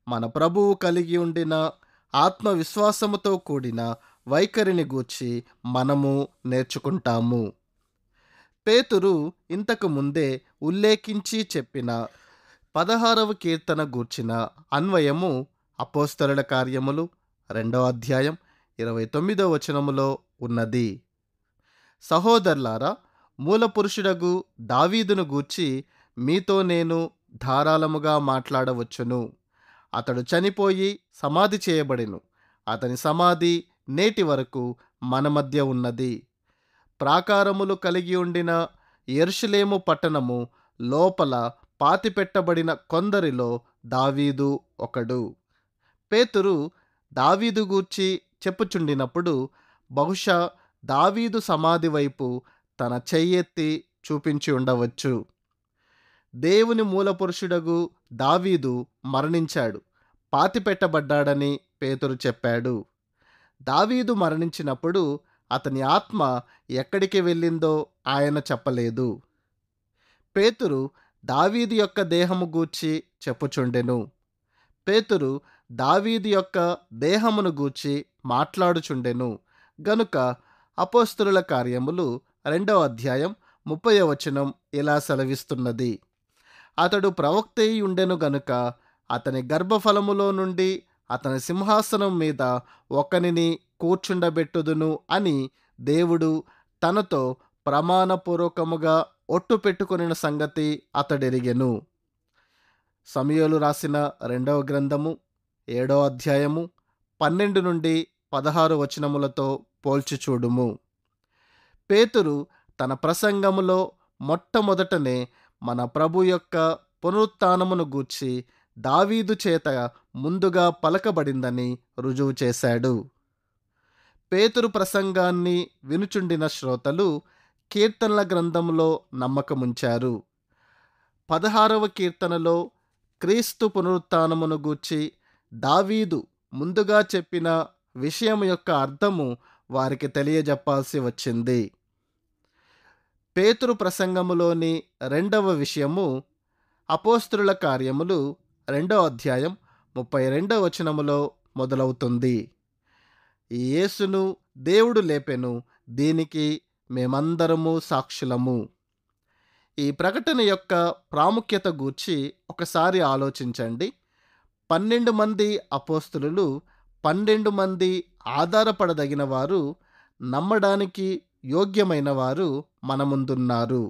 మన ప్రభువు కలిగి ఉండిన ఆత్మవిశ్వాసముతో కూడిన వైఖరిని గూర్చి మనము నేర్చుకుంటాము. పేతురు ఇంతకు ముందే ఉల్లేఖించి చెప్పిన 16వ కీర్తన గూర్చిన అన్వయము అపోస్తలుల కార్యములు 2వ అధ్యాయం 29వ వచనములో ఉన్నది. సహోదరులారా, మూలపురుషుడగు దావీదును గూర్చి మీతో నేను ధారాళముగా మాట్లాడవచ్చును. అతడు చనిపోయి సమాధి చేయబడెను. అతని సమాధి నేటి వరకు మన మధ్య ఉన్నది. ప్రాకారములు కలిగి ఉండిన యెరూషలేము పట్టణము లోపల పాతిపెట్టబడిన కొందరిలో దావీదు ఒకడు. పేతురు దావీదు గూర్చి చెప్పుచుండినప్పుడు బహుశా దావీదు సమాధి వైపు తన చెయ్యెత్తి చూపించి ఉండవచ్చు. దేవుని మూలపురుషుడగు దావీదు మరణించాడు, పాతిపెట్టబడ్డాడని పేతురు చెప్పాడు. దావీదు మరణించినప్పుడు అతని ఆత్మ ఎక్కడికి వెళ్ళిందో ఆయన చెప్పలేదు. పేతురు దావీదు యొక్క దేహము గూర్చి చెప్పుచుండెను. పేతురు దావీదు యొక్క దేహమును గూర్చి మాట్లాడుచుండెను గనుక అపోస్తలుల కార్యములు 2వ అధ్యాయం 30వ వచనం ఇలా సెలవిస్తున్నది. అతడు ప్రవక్త అయి ఉండెను గనుక అతని గర్భఫలములో నుండి అతని సింహాసనం మీద ఒకనిని కూర్చుండబెట్టుదును అని దేవుడు తనతో ప్రమాణపూర్వకముగా ఒట్టు పెట్టుకొనిన సంగతి అతడెరిగెను. సమూయేలు రాసిన 2వ గ్రంథము 7వ అధ్యాయము 12 నుండి 16 వచనములతో పోల్చి చూడుము. పేతురు తన ప్రసంగములో మొట్టమొదటనే మన ప్రభు యొక్క పునరుత్థానమును గూర్చి దావీదు చేత ముందుగా పలకబడిందని రుజువు చేశాడు. పేతురు ప్రసంగాన్ని వినుచుండిన శ్రోతలు కీర్తనల గ్రంథంలో నమ్మకముంచారు. 16వ కీర్తనలో క్రీస్తు పునరుత్థానమును గూర్చి దావీదు ముందుగా చెప్పిన విషయం యొక్క అర్థము వారికి తెలియజెప్పాల్సి వచ్చింది. పేతురు ప్రసంగములోని 2వ విషయము అపోస్తలుల కార్యములు 2వ అధ్యాయం 32వ వచనములో మొదలవుతుంది. ఈ యేసును దేవుడు లేపెను, దీనికి మేమందరము సాక్షులము. ఈ ప్రకటన యొక్క ప్రాముఖ్యత గూర్చి ఒకసారి ఆలోచించండి. 12 మంది అపోస్తలులు, 12 మంది ఆధారపడదగిన వారు, నమ్మడానికి యోగ్యమైన వారు మన ముందున్నారు.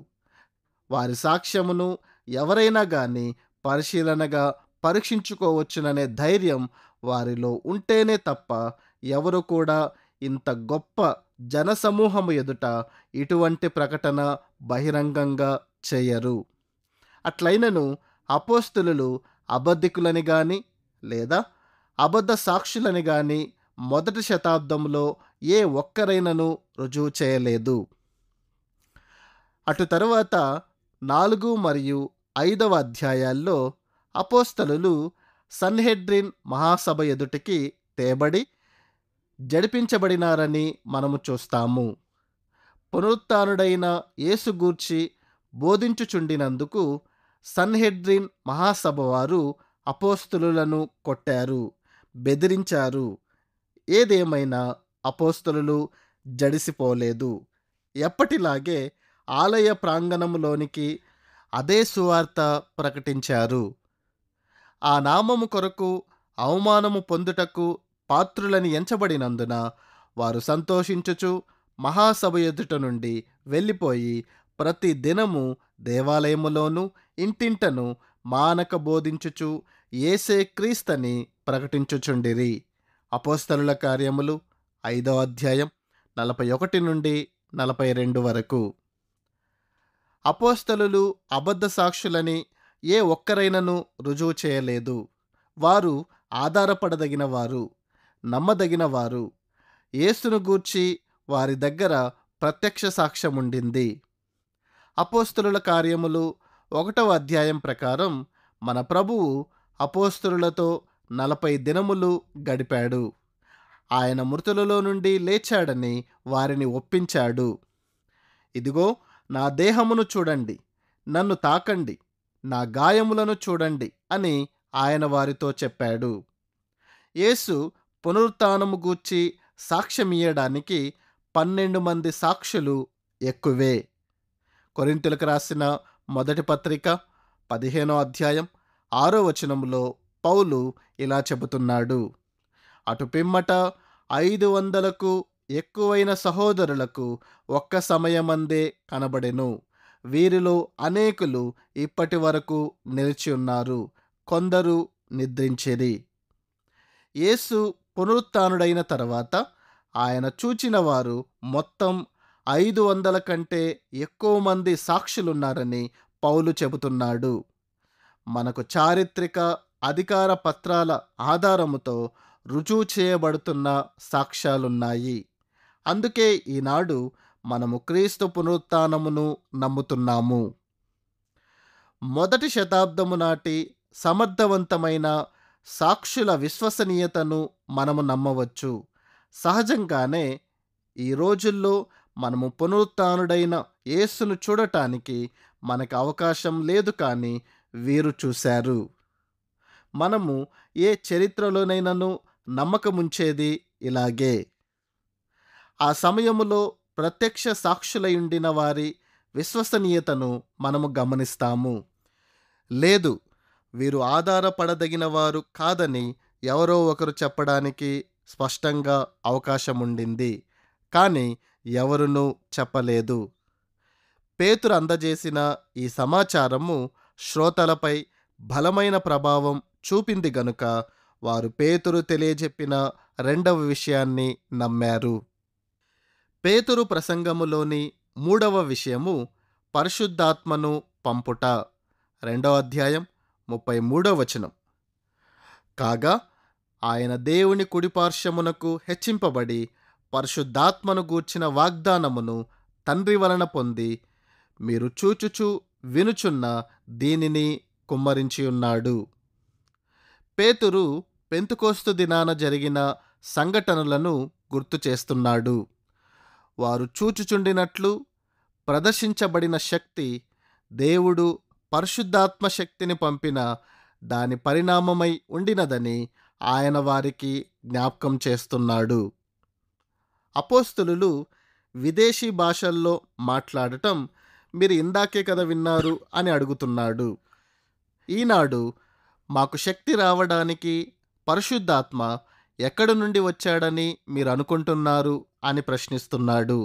వారి సాక్ష్యమును ఎవరైనా గాని పరిశీలనగా పరీక్షించుకోవచ్చుననే ధైర్యం వారిలో ఉంటేనే తప్ప ఎవరు కూడా ఇంత గొప్ప జనసమూహము ఎదుట ఇటువంటి ప్రకటన బహిరంగంగా చేయరు. అట్లైనను అపోస్తలులు అబద్ధికులని గాని లేదా అబద్ధ సాక్షులని గాని మొదటి శతాబ్దంలో ఏ ఒక్కరైనను రుజువు చేయలేదు. అటు తరువాత 4 మరియు 5వ అధ్యాయాల్లో అపోస్తలులు సన్హెడ్రిన్ మహాసభ ఎదుటికి తేబడి జడిపించబడినారని మనము చూస్తాము. పునరుత్థానుడైన యేసు గూర్చి బోధించుచుండినందుకు సన్హెడ్రిన్ మహాసభ వారు అపోస్తలులను కొట్టారు, బెదిరించారు. ఏదేమైనా అపోస్తలులు జడిసిపోలేదు. ఎప్పటిలాగే ఆలయ ప్రాంగణములోనికి అదే సువార్త ప్రకటించారు. ఆ నామము కొరకు అవమానము పొందుటకు పాత్రులని ఎంచబడినందున వారు సంతోషించుచు మహాసభ ఎదుట నుండి వెళ్ళిపోయి ప్రతి దినము దేవాలయములోను ఇంటింటను మానక బోధించుచు యేసే క్రీస్తని ప్రకటించుచుండిరి. అపోస్తలుల కార్యములు 5వ అధ్యాయం 41 నుండి 42 వరకు. అపోస్తలులు అబద్ధ సాక్షులని ఏ ఒక్కరైనను రుజువు చేయలేదు. వారు ఆధారపడదగిన వారు, నమ్మదగిన వారు. యేసును గూర్చి వారి దగ్గర ప్రత్యక్ష సాక్ష్యం ఉండింది. అపోస్తలుల కార్యములు 1వ అధ్యాయం ప్రకారం మన ప్రభువు అపోస్తలులతో 40 దినములు గడిపాడు. ఆయన మృతులలో నుండి లేచాడని వారిని ఒప్పించాడు. ఇదిగో నా దేహమును చూడండి, నన్ను తాకండి, నా గాయములను చూడండి అని ఆయన వారితో చెప్పాడు. యేసు పునరుత్థానము గూర్చి సాక్ష్యమియ్యడానికి 12 మంది సాక్షులు ఎక్కువే. కొరింథీయులకు రాసిన మొదటి పత్రిక 15వ అధ్యాయం 6వ వచనములో పౌలు ఇలా చెబుతున్నాడు: అటు పిమ్మట 500కు ఎక్కువైన సహోదరులకు ఒక్క సమయమందే కనబడెను. వీరిలో అనేకులు ఇప్పటి వరకు నిలిచి ఉన్నారు, కొందరు నిద్రించిరి. యేసు పునరుత్థానుడైన తర్వాత ఆయన చూచిన వారు మొత్తం 500 కంటే ఎక్కువ మంది సాక్షులున్నారని పౌలు చెబుతున్నాడు. మనకు చారిత్రక అధికార పత్రాల ఆధారముతో రుజువు చేయబడుతున్న సాక్ష్యాలున్నాయి. అందుకే ఈనాడు మనము క్రీస్తు పునరుత్థానమును నమ్ముతున్నాము. మొదటి శతాబ్దము నాటి సమర్థవంతమైన సాక్షుల విశ్వసనీయతను మనము నమ్మవచ్చు. సహజంగానే ఈ రోజుల్లో మనము పునరుత్థానుడైన యేసును చూడటానికి మనకు అవకాశం లేదు, కానీ వీరు చూశారు. మనము ఏ చరిత్రలోనైనను నమ్మకముంచేది ఇలాగే. ఆ సమయములో ప్రత్యక్ష సాక్షులయుండిన వారి విశ్వసనీయతను మనము గమనిస్తాము. లేదు, వీరు ఆధారపడదగిన వారు కాదని ఎవరో ఒకరు చెప్పడానికి స్పష్టంగా అవకాశం ఉండింది, కానీ ఎవరునూ చెప్పలేదు. పేతురు అందజేసిన ఈ సమాచారము శ్రోతలపై బలమైన ప్రభావం చూపింది గనుక వారు పేతురు తెలియజెప్పిన రెండవ విషయాన్ని నమ్మారు. పేతురు ప్రసంగములోని 3వ విషయము పరిశుద్ధాత్మను పంపుట. 2వ అధ్యాయం 33వ వచనం. కాగా ఆయన దేవుని కుడిపార్శ్వమునకు హెచ్చింపబడి పరిశుద్ధాత్మను గూర్చిన వాగ్దానమును తండ్రి వలన పొంది మీరు చూచుచు వినుచున్న దీనిని కుమ్మరించి ఉన్నాడు. పేతురు పెంతుకోస్తు దినాన జరిగిన సంఘటనలను గుర్తు చేస్తున్నాడు. వారు చూచుచుండినట్లు ప్రదర్శించబడిన శక్తి దేవుడు పరిశుద్ధాత్మ శక్తిని పంపిన దాని పరిణామమై ఉండినదని ఆయన వారికి జ్ఞాపకం చేస్తున్నాడు. అపోస్తలులు విదేశీ భాషల్లో మాట్లాడటం మీరు ఇందాకే కదా విన్నారు అని అడుగుతున్నాడు. ఈనాడు మాకు శక్తి రావడానికి పరిశుద్ధాత్మ ఎక్కడి నుండి వచ్చాడని మీరు అనుకుంటున్నారు అని ప్రశ్నిస్తున్నాడు.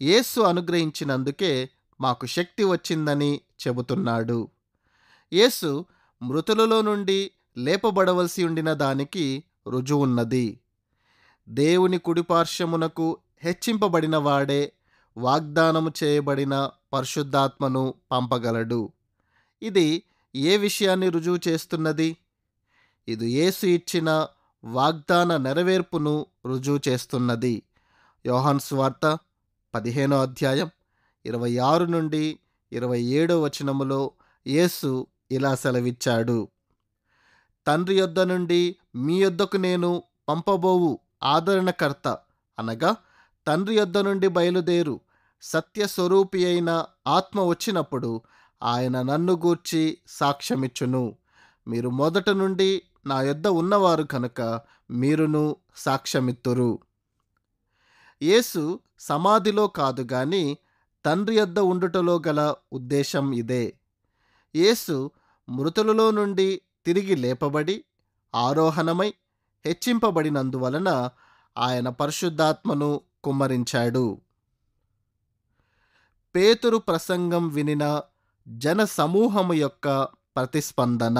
యేసు అనుగ్రహించినందుకే మాకు శక్తి వచ్చిందని చెబుతున్నాడు. యేసు మృతులలో నుండి లేపబడవలసి ఉండిన దానికి రుజువున్నది. దేవుని కుడిపార్శ్వమునకు హెచ్చింపబడిన వాడే వాగ్దానము చేయబడిన పరిశుద్ధాత్మను పంపగలడు. ఇది ఏ విషయాన్ని రుజువు చేస్తున్నది? ఇది యేసు ఇచ్చిన వాగ్దాన నెరవేర్పును రుజువు చేస్తున్నది. యోహాను సువార్త 15వ అధ్యాయం 26 నుండి 27వ వచనములో యేసు ఇలా సెలవిచ్చాడు: తండ్రి యొద్ద నుండి మీ యొద్దకు నేను పంపబోవు ఆదరణకర్త, అనగా తండ్రి యొద్ద నుండి బయలుదేరు సత్యస్వరూపి అయిన ఆత్మ వచ్చినప్పుడు ఆయన నన్ను గూర్చి సాక్ష్యమిచ్చును. మీరు మొదట నుండి నా యొద్ద ఉన్నవారు కనుక మీరును సాక్ష్యమిత్తురు. యేసు సమాధిలో కాదు గాని తండ్రి యొద్ద ఉండుటలో గల ఉద్దేశం ఇదే. యేసు మృతులలో నుండి తిరిగి లేపబడి ఆరోహణమై హెచ్చింపబడినందువలన ఆయన పరిశుద్ధాత్మను కుమ్మరించాడు. పేతురు ప్రసంగం వినిన జన సమూహము యొక్క ప్రతిస్పందన.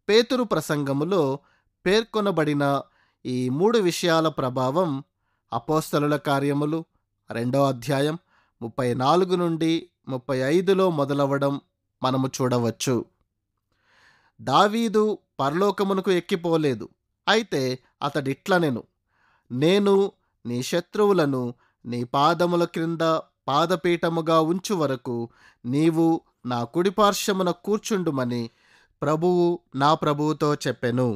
పేతురు ప్రసంగములో పేర్కొనబడిన ఈ 3 విషయాల ప్రభావం అపోస్తలుల కార్యములు 2వ అధ్యాయం 34 నుండి 35లో మొదలవడం మనము చూడవచ్చు. దావీదు పరలోకమునకు ఎక్కిపోలేదు. అయితే అతడిట్లనెను, నేను నీ శత్రువులను నీ పాదముల క్రింద పాదపీఠముగా ఉంచు వరకు నీవు నా కుడిపార్శ్వమున కూర్చుండుమని నా ప్రభువుతో చెప్పెను.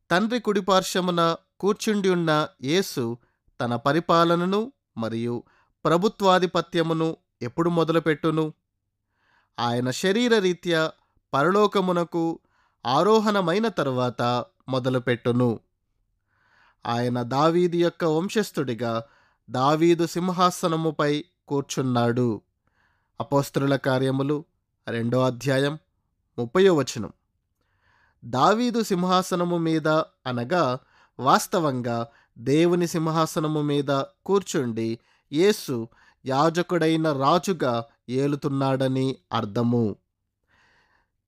తండ్రి కుడిపార్శ్వమున కూర్చుండి ఉన్న యేసు తన పరిపాలనను మరియు ప్రభుత్వాధిపత్యమును ఎప్పుడు మొదలుపెట్టును? ఆయన శరీరరీత్యా పరలోకమునకు ఆరోహణమైన తరువాత మొదలుపెట్టును. ఆయన దావీదు యొక్క వంశస్థుడిగా దావీదు సింహాసనముపై కూర్చున్నాడు. అపోస్తలుల కార్యములు 2వ అధ్యాయం 30వ వచనం. దావీదు సింహాసనము మీద అనగా వాస్తవంగా దేవుని సింహాసనము మీద కూర్చుండి యేసు యాజకుడైన రాజుగా ఏలుతున్నాడని అర్థము.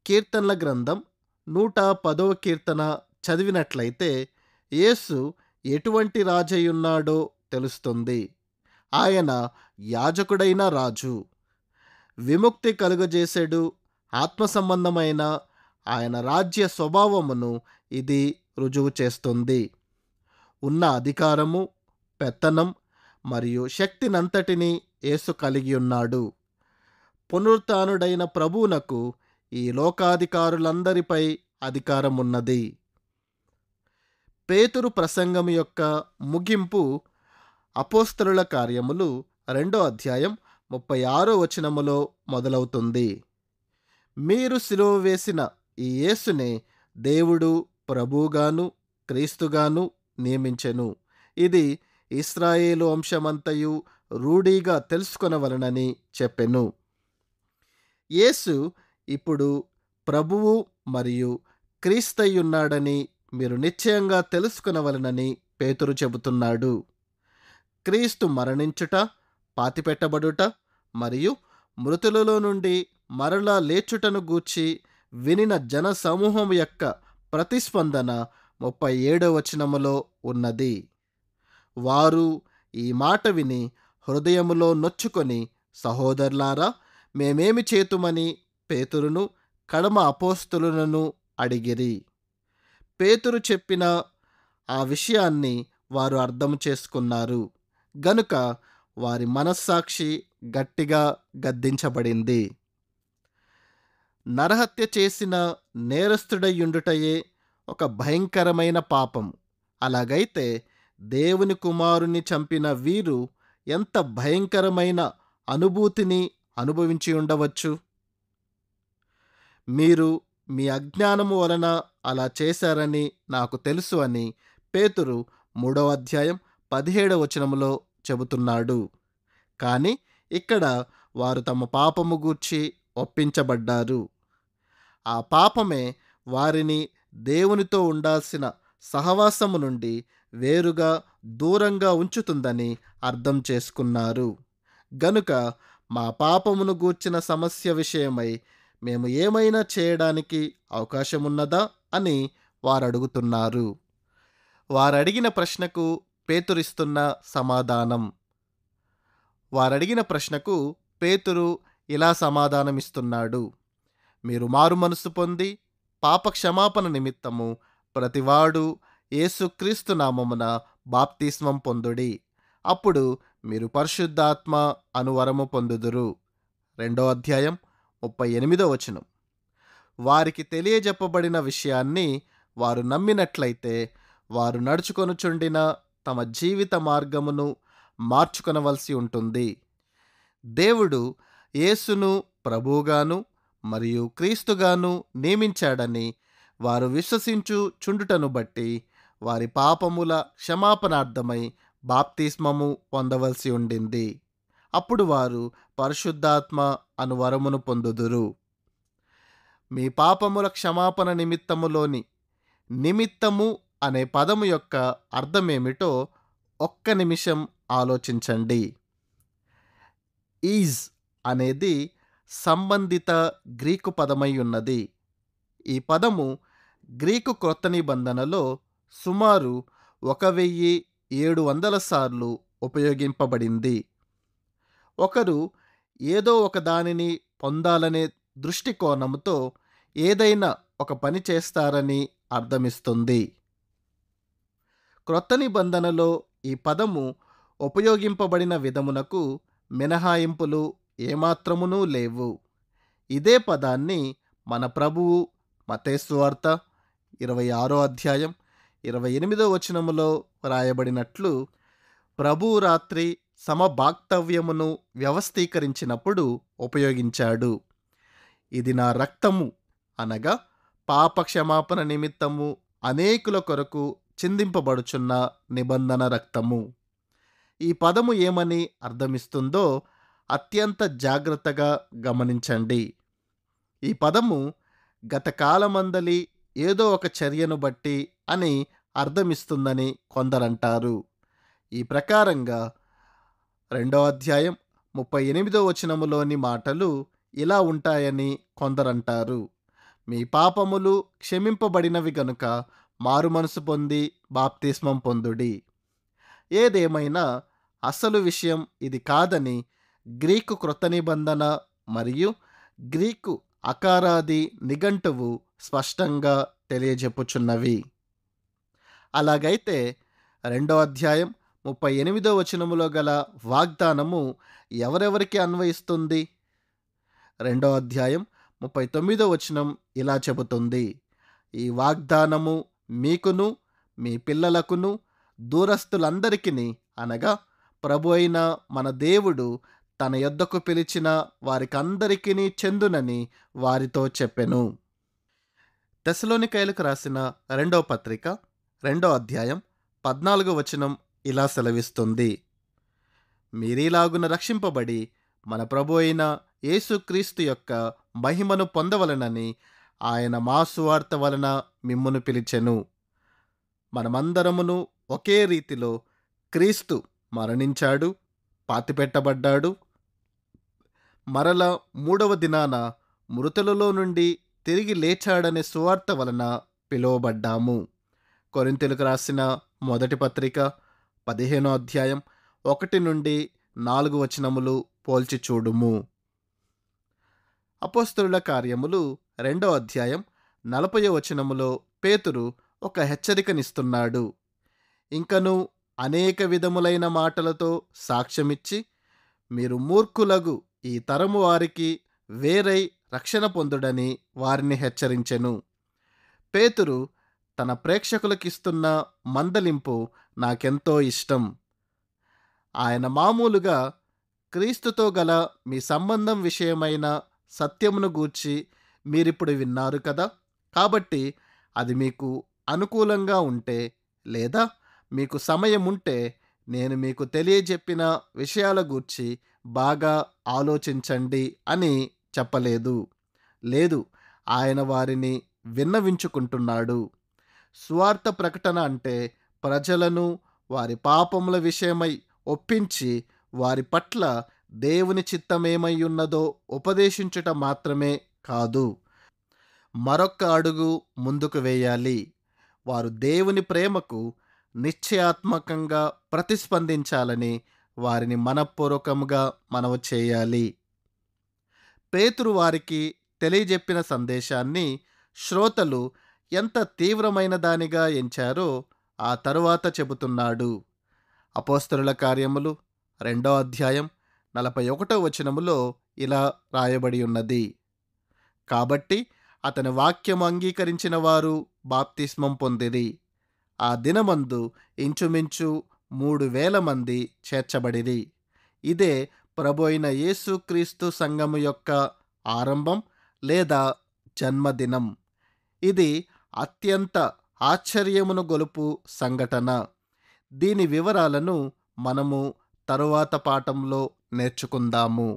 కీర్తనల గ్రంథం 110వ కీర్తన చదివినట్లయితే యేసు ఎటువంటి రాజయ్యున్నాడో తెలుస్తుంది. ఆయన యాజకుడైన రాజు, విముక్తి కలుగజేసేడు. ఆత్మ సంబంధమైన ఆయన రాజ్య స్వభావమును ఇది రుజువు చేస్తుంది. ఉన్న అధికారము, పెత్తనం మరియు శక్తినంతటినీ యేసు కలిగి ఉన్నాడు. పునరుత్థానుడైన ప్రభువునకు ఈ లోకాధికారులందరిపై అధికారమున్నది. పేతురు ప్రసంగము యొక్క ముగింపు అపోస్తలుల కార్యములు 2వ అధ్యాయం 36వ వచనములో మొదలవుతుంది. మీరు సిలువ వేసిన ఈ యేసునే దేవుడు ప్రభువుగాను క్రీస్తుగాను నియమించెను. ఇది ఇశ్రాయేలు వంశమంతయు రూఢీగా తెలుసుకొనవలనని చెప్పెను. యేసు ఇప్పుడు ప్రభువు మరియు క్రీస్తయ్యున్నాడని మీరు నిశ్చయంగా తెలుసుకొనవలనని పేతురు చెబుతున్నాడు. క్రీస్తు మరణించుట, పాతిపెట్టబడుట మరియు మృతులలో నుండి మరలా లేచుటను గూర్చి వినిన జన సమూహం యొక్క ప్రతిస్పందన 37వ వచనములో ఉన్నది. వారు ఈ మాట విని హృదయములో నొచ్చుకొని, సహోదరులారా, మేమేమి చేతుమని పేతురును కడమ అపోస్తలులను అడిగిరి. పేతురు చెప్పిన ఆ విషయాన్ని వారు అర్థం చేసుకున్నారు గనుక వారి మనస్సాక్షి గట్టిగా గద్దించబడింది. నరహత్య చేసిన నేరస్తుడయ్యుండుటయే ఒక భయంకరమైన పాపం. అలాగైతే దేవుని కుమారుని చంపిన వీరు ఎంత భయంకరమైన అనుభూతిని అనుభవించి ఉండవచ్చు. మీరు మీ అజ్ఞానము వలన అలా చేశారని నాకు తెలుసు అని పేతురు 3వ అధ్యాయం 17వ వచనములో చెబుతున్నాడు. కానీ ఇక్కడ వారు తమ పాపము గూర్చి ఒప్పించబడ్డారు. ఆ పాపమే వారిని దేవునితో ఉండాల్సిన సహవాసము నుండి వేరుగా దూరంగా ఉంచుతుందని అర్థం చేసుకున్నారు. గనుక మా పాపమును గూర్చిన సమస్య విషయమై మేము ఏమైనా చేయడానికి అవకాశమున్నదా అని వారు అడుగుతున్నారు. వారడిగిన ప్రశ్నకు పేతురిస్తున్న సమాధానం. వారడిగిన ప్రశ్నకు పేతురు ఇలా సమాధానమిస్తున్నాడు. మీరు మారు మనసు పొంది పాప క్షమాపణ నిమిత్తము ప్రతివాడు యేసుక్రీస్తు నామమున బాప్తిస్మం పొందుడి. అప్పుడు మీరు పరిశుద్ధాత్మ అనువరము పొందుదురు. 2వ అధ్యాయం 38వ వచనం. వారికి తెలియజెప్పబడిన విషయాన్ని వారు నమ్మినట్లయితే వారు నడుచుకొనుచుండిన తమ జీవిత మార్గమును మార్చుకొనవలసి ఉంటుంది. దేవుడు యేసును ప్రభువుగాను మరియు క్రీస్తుగాను నియమించాడని వారు విశ్వసించుచుండుటను బట్టి వారి పాపముల క్షమాపణార్థమై బాప్తిస్మము పొందవలసి ఉండింది. అప్పుడు వారు పరిశుద్ధాత్మ అను వరమును పొందుదురు. మీ పాపముల క్షమాపణ నిమిత్తములోని నిమిత్తము అనే పదము యొక్క అర్థమేమిటో ఒక్క నిమిషం ఆలోచించండి. ఈజ్ అనేది సంబంధిత గ్రీకు పదమై ఉన్నది. ఈ పదము గ్రీకు క్రొత్త నిబంధనలో సుమారు 1700 సార్లు ఉపయోగింపబడింది. ఒకరు ఏదో ఒక దానిని పొందాలనే దృష్టికోణంతో ఏదైనా ఒక పని చేస్తారని అర్థమిస్తుంది. క్రొత్త నిబంధనలో ఈ పదము ఉపయోగింపబడిన విధమునకు మినహాయింపులు ఏమాత్రమునూ లేవు. ఇదే పదాన్ని మన ప్రభువు మత్తయి సువార్త 26వ అధ్యాయం 28వ వచనములో వ్రాయబడినట్లు ప్రభువు రాత్రి సమభాక్తవ్యమును వ్యవస్థీకరించినప్పుడు ఉపయోగించాడు. ఇది నా రక్తము అనగా పాప క్షమాపణ నిమిత్తము అనేకుల కొరకు చిందింపబడుచున్న నిబంధన రక్తము. ఈ పదము ఏమని అర్థమిస్తుందో అత్యంత జాగ్రత్తగా గమనించండి. ఈ పదము గత కాలమందలి ఏదో ఒక చర్యను బట్టి అని అర్థమిస్తుందని కొందరంటారు. ఈ ప్రకారంగా 2వ అధ్యాయం 38వ వచనములోని మాటలు ఇలా ఉంటాయని కొందరంటారు. మీ పాపములు క్షమింపబడినవి గనుక మారుమనసు పొంది బాప్తిస్మం పొందుడి. ఏదేమైనా అసలు విషయం ఇది కాదని గ్రీకు క్రొత్త నిబంధన మరియు గ్రీకు అకారాది నిఘంటువు స్పష్టంగా తెలియజెప్పుచున్నవి. అలాగైతే 2వ అధ్యాయం 38వ వచనములో గల వాగ్దానము ఎవరెవరికి అన్వయిస్తుంది? 2వ అధ్యాయం 39వ వచనం ఇలా చెబుతుంది: ఈ వాగ్దానము మీకును మీ పిల్లలకును దూరస్తులందరికిని అనగా ప్రభు అయిన మన దేవుడు తన యొద్దకు పిలిచిన వారికందరికీ చెందునని వారితో చెప్పెను. తెస్సలోనికైలకు రాసిన 2వ పత్రిక 2వ అధ్యాయం 14వ వచనం ఇలా సెలవిస్తుంది: మీరీలాగున రక్షింపబడి మన ప్రభు అయిన యేసుక్రీస్తు యొక్క మహిమను పొందవలనని ఆయన మా సువార్త వలన మిమ్మును పిలిచెను. మనమందరమును ఒకే రీతిలో క్రీస్తు మరణించాడు, పాతిపెట్టబడ్డాడు, మరల 3వ దినాన మృతులలో నుండి తిరిగి లేచాడనే సువార్త వలన పిలువబడ్డాము. కొరింథీయులకు రాసిన మొదటి పత్రిక 15వ అధ్యాయం 1 నుండి 4 వచనములు పోల్చి చూడుము. అపోస్తలుల కార్యములు 2వ అధ్యాయం 40వ వచనములో పేతురు ఒక హెచ్చరికనిస్తున్నాడు. ఇంకను అనేక విధములైన మాటలతో సాక్ష్యమిచ్చి మీరు మూర్ఖులగు ఈ తరము వారికి వేరై రక్షణ పొందుడని వారిని హెచ్చరించెను. పేతురు తన ప్రేక్షకులకిస్తున్న మందలింపు నాకెంతో ఇష్టం. ఆయన మామూలుగా క్రీస్తుతో గల మీ సంబంధం విషయమైన సత్యమును గూర్చి మీరిప్పుడు విన్నారు కదా, కాబట్టి అది మీకు అనుకూలంగా ఉంటే లేదా మీకు సమయం ఉంటే నేను మీకు తెలియజెప్పిన విషయాల గూర్చి బాగా ఆలోచించండి అని చెప్పలేదు. లేదు, ఆయన వారిని విన్నవించుకుంటున్నాడు. సువార్త ప్రకటన అంటే ప్రజలను వారి పాపముల విషయమై ఒప్పించి వారి పట్ల దేవుని చిత్తమేమై ఉన్నదో ఉపదేశించుట మాత్రమే కాదు, మరొక్క అడుగు ముందుకు వేయాలి. వారు దేవుని ప్రేమకు నిశ్చయాత్మకంగా ప్రతిస్పందించాలని వారిని మనఃపూర్వకంగా మనవి చేయాలి. పేతురు వారికి తెలియజెప్పిన సందేశాన్ని శ్రోతలు ఎంత తీవ్రమైన దానిగా ఎంచారో ఆ తరువాత చెబుతున్నాడు. అపోస్తలుల కార్యములు 2వ అధ్యాయం 41వ వచనములో ఇలా రాయబడి ఉన్నది: కాబట్టి అతని వాక్యము అంగీకరించిన వారు బాప్తిస్మం పొందిరి. ఆ దినమందు ఇంచుమించు 3,000 మంది చేర్చబడిరి. ఇదే ప్రభు అయిన యేసుక్రీస్తు సంఘము యొక్క ఆరంభం లేదా జన్మదినం. ఇది అత్యంత ఆశ్చర్యమును గొలుపు సంఘటన. దీని వివరాలను మనము తరువాత పాఠంలో నేర్చుకుందాము.